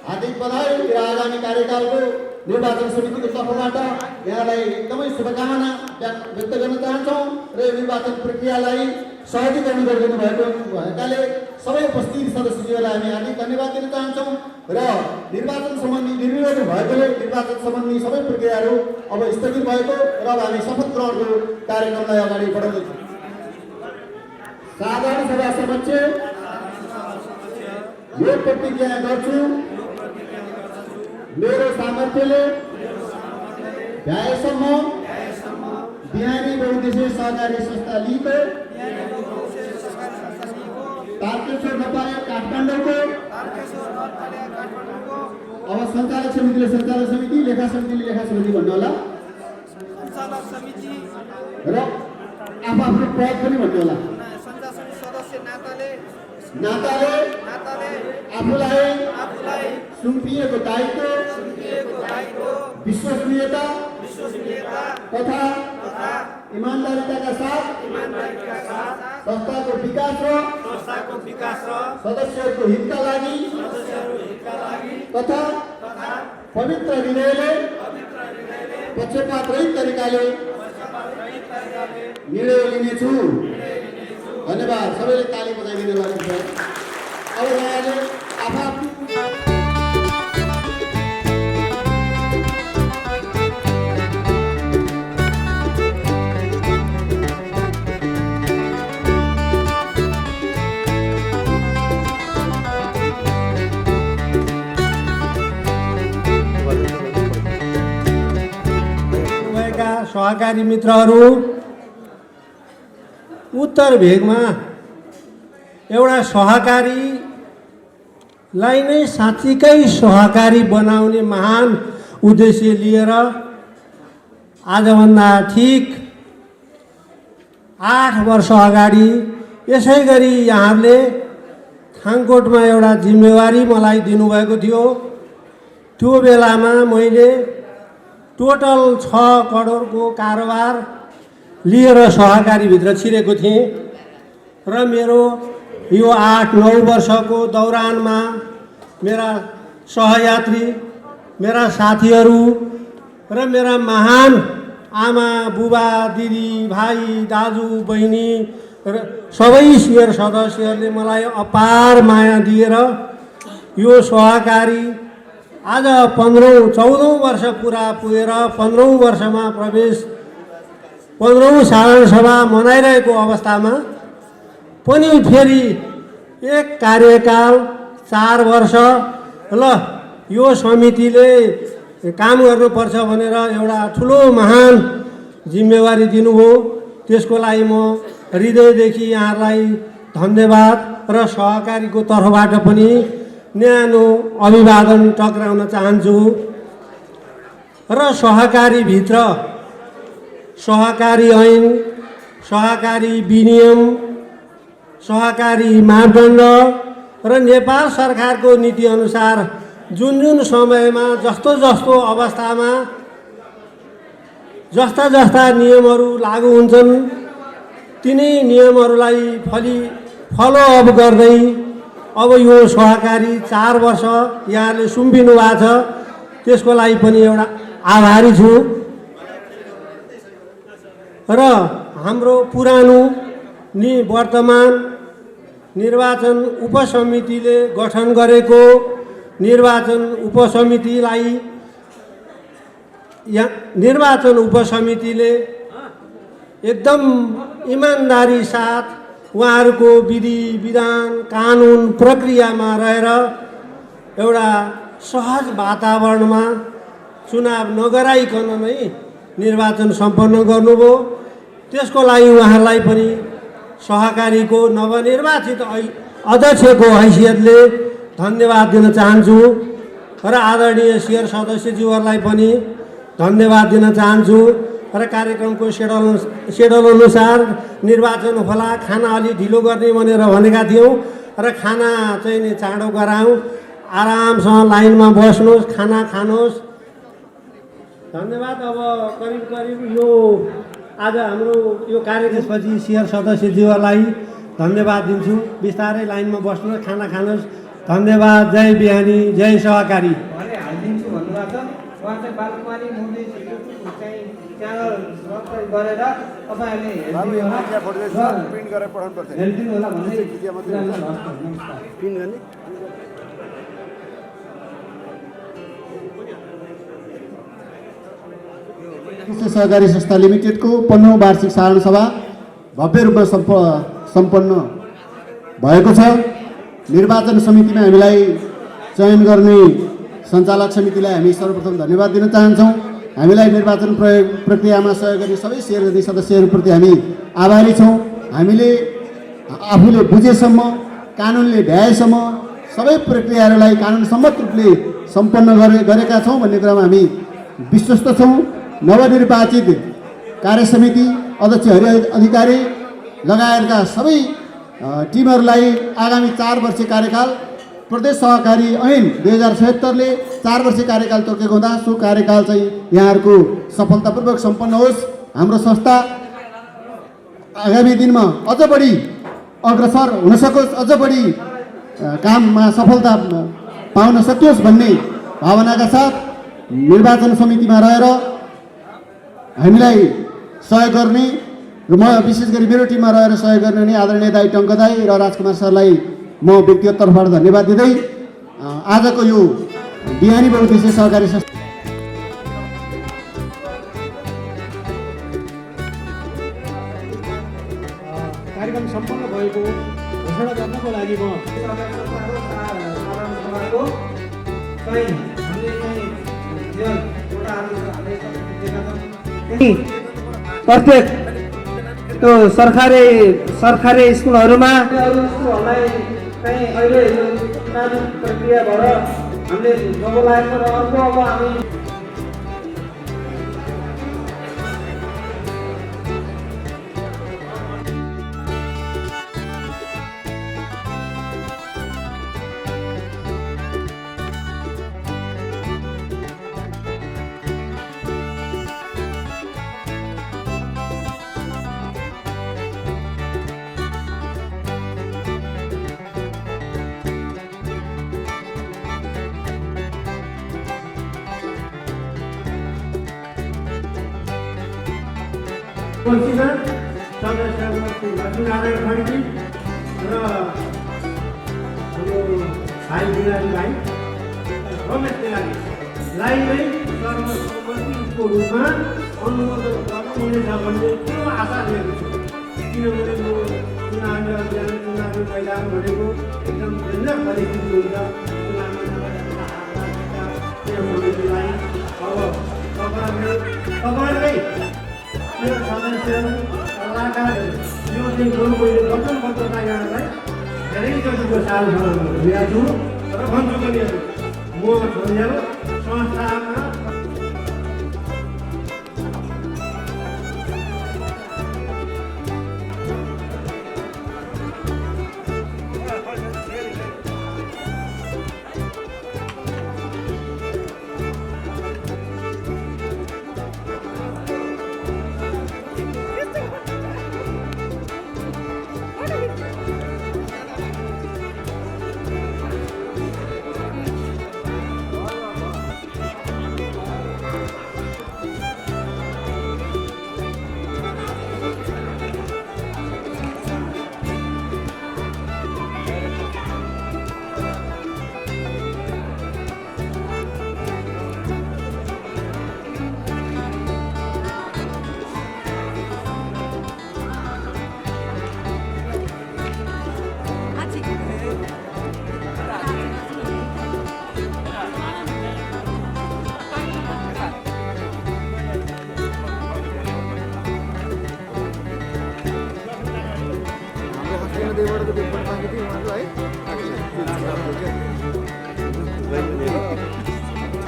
हार्दिक बधाई र आगामी कार्यकालको निर्वाचन समितिको तर्फबाट यहाँलाई एकदमै शुभकामना व्यक्त गर्न चाहन्छौँ र यो निर्वाचन प्रक्रियालाई सहजीकरण गरिदिनु भएको भएकाले सबै उपस्थित सदस्यज्यूहरूलाई हामी हार्दिक धन्यवाद दिन चाहन्छौँ र निर्वाचन सम्बन्धी निर्विरोध भएकोले निर्वाचन सम्बन्धी सबै प्रक्रियाहरू अब स्थगित भएको र अब हामी शपथ ग्रहणको कार्यक्रमलाई अगाडि बढाउँदैछौँ। साधारण सभा समक्ष यो प्रतिज्ञा गर्छु, मेरो सामर्थ्यले भ्याएसम्म बिहानी बहुउद्देश्य सहकारी संस्था लीको तारकेश्वर नपाले काठमाडौँको अब सञ्चालक समितिले सञ्चालक समिति, लेखा समितिले लेखा समिति भन्नु होला र आफ्नो पद पनि भन्नु होला। नाताले आफूलाई सुम्पिएको दायित्व, विश्वसनीयता तथा ईमानदारीका साथ संस्थाको विकास र सदस्यहरूको हितका लागि तथा पवित्र हृदयले पक्षपात रहित तरिकाले निर्णय लिनेछु। धन्यवाद। सबैले ताली बजाइदिनु भएको छ। अब यहाँले आफ्नो सहकारी मित्रहरू, उत्तर भेगमा एउटा सहकारीलाई नै साँच्चीकै सहकारी बनाउने महान उद्देश्य लिएर आजभन्दा ठिक 8 वर्ष अगाडि यसै गरी यहाँहरूले थाङकोटमा एउटा जिम्मेवारी मलाई दिनुभएको थियो। त्यो बेलामा मैले टोटल 6 करोडको कारोबार लिएर सहकारीभित्र छिरेको थिएँ र मेरो यो 8-9 वर्षको दौरानमा मेरा सहयात्री, मेरा साथीहरू र मेरा महान आमा बुबा दिदी भाइ दाजु बहिनी र सबै सियर सदस्यहरूले मलाई अपार माया दिएर यो सहकारी आज 14औं वर्ष पुरा पुगेर 15औं वर्षमा प्रवेश 15औं साधारण सभा मनाइरहेको अवस्थामा पनि फेरि एक कार्यकाल 4 वर्ष ल यो समितिले काम गर्नुपर्छ भनेर एउटा ठुलो महान जिम्मेवारी दिनुभयो। त्यसको लागि म हृदयदेखि यहाँलाई धन्यवाद र सहकारीको तर्फबाट पनि न्यानो अभिवादन टक्राउन चाहन्छु। र सहकारीभित्र सहकारी ऐन, सहकारी विनियम, सहकारी मापदण्ड र नेपाल सरकारको नीतिअनुसार जुन जुन समयमा जस्तो जस्तो अवस्थामा जस्ता जस्ता नियमहरू लागू हुन्छन् तिनै नियमहरूलाई फलोअप गर्दै अब यो सहकारी 4 वर्ष यहाँले सुम्पिनु भएको छ, त्यसको लागि पनि एउटा आभारी छु। र हाम्रो पुरानो वर्तमान निर्वाचन उपसमितिले गठन गरेको निर्वाचन उपसमितिले एकदम इमान्दारी साथ उहाँहरूको विधि विधान कानुन प्रक्रियामा रहेर एउटा सहज वातावरणमा चुनाव नगराइकन नै निर्वाचन सम्पन्न गर्नुभयो। त्यसको लागि उहाँहरूलाई पनि सहकारीको नवनिर्वाचित अध्यक्षको हैसियतले धन्यवाद दिन चाहन्छु र आदरणीय सियर सदस्यज्यूहरूलाई पनि धन्यवाद दिन चाहन्छु। र कार्यक्रमको सेड्युल अनुसार निर्वाचन होला, खाना अलि ढिलो गर्ने भनेर भनेका थियौँ र खाना चाहिँ नि चाँडो गराउँ, आरामसँग लाइनमा बस्नुहोस्, खाना खानुहोस्। धन्यवाद। अब करिब करिब यो आज हाम्रो यो कार्यक्रमपछि सियर सदस्यज्यूहरूलाई धन्यवाद दिन्छु। बिस्तारै लाइनमा बस्नुहोस्, खाना खानुहोस्। धन्यवाद। जय बिहानी, जय सहकारी। हालिदिन्छु भन्नुभएको छ। उहाँ चाहिँ बालकुमारी मुभी चाहिँ च्यानल सब्सक्राइब गरेर तपाईँहरूले हेरिदिनु होला भन्दै सहकारी संस्था लिमिटेडको 15औं वार्षिक साधारण सभा भव्य रूपमा सम्पन्न भएको छ। निर्वाचन समितिमा हामीलाई चयन गर्ने सञ्चालक समितिलाई हामी सर्वप्रथम धन्यवाद दिन चाहन्छौँ। हामीलाई निर्वाचन प्रक्रियामा सहयोग गर्ने सबै सियर सदस्यहरूप्रति हामी आभारी छौँ। हामीले आफूले बुझेसम्म, कानुनले भ्याएसम्म सबै प्रक्रियाहरूलाई कानुनसम्मत रूपले सम्पन्न गरेका छौँ भन्ने कुरामा हामी विश्वस्त छौँ। नवनिर्वाचित कार्यसमिति अध्यक्ष हरि अधिकारी लगायतका सबै टिमहरूलाई आगामी 4 वर्षीय कार्यकाल प्रदेश सहकारी ऐन 2076ले 4 वर्षीय कार्यकाल तोकेको हुँदा सो कार्यकाल चाहिँ यहाँहरूको सफलतापूर्वक सम्पन्न होस्। हाम्रो संस्था आगामी दिनमा अझ बढी अग्रसर हुन सकोस्, अझ बढी काममा सफलता पाउन सकियोस् भन्ने भावनाका साथ निर्वाचन समितिमा रहेर हामीलाई सहयोग गर्ने र म विशेष गरी मेरो टिममा रहेर सहयोग गर्ने नै आदरणीय दाइ टङ्क दाइ र राजकुमार सरलाई म व्यक्तिगत तर्फबाट धन्यवाद दिँदै आजको यो बिहानी बहुद्देश्य सहकारी संस्था कार्यक्रम सम्पन्न भएको घोषणा गर्नको लागि म प्रत्येक त्यो सरकारी स्कुलहरूमा स्कुलहरूलाई चाहिँ अहिले यो चुनावी प्रक्रिया भएर हामीले जोगो लागेको र अर्को अब हामी कोसिना सदस्यमा श्री लक्ष्मीनारायण खड्गी र हाम्रो भाइ बिरामी भाइ रमेश तेलारीलाई नै सर्वसम्मतिको रूपमा अनुमोदन गर्नुहुनेछ भन्ने ठुलो आशा लिएको छु। किनभने म चुनावी अभियान चुनावी मैदान भनेको एकदम भिन्न परिस्थिति हुन्छ। समितिलाई अब तपाईँहरूले यो सदस्यहरू सल्लाहकारहरू यो चाहिँ जो मैले वचनबद्ध कार्यलाई धेरैचोटिको साल लिएको छु र भन्छु पनि म छोडेर संस्थामा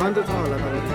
अन्त छ होला तपाईँ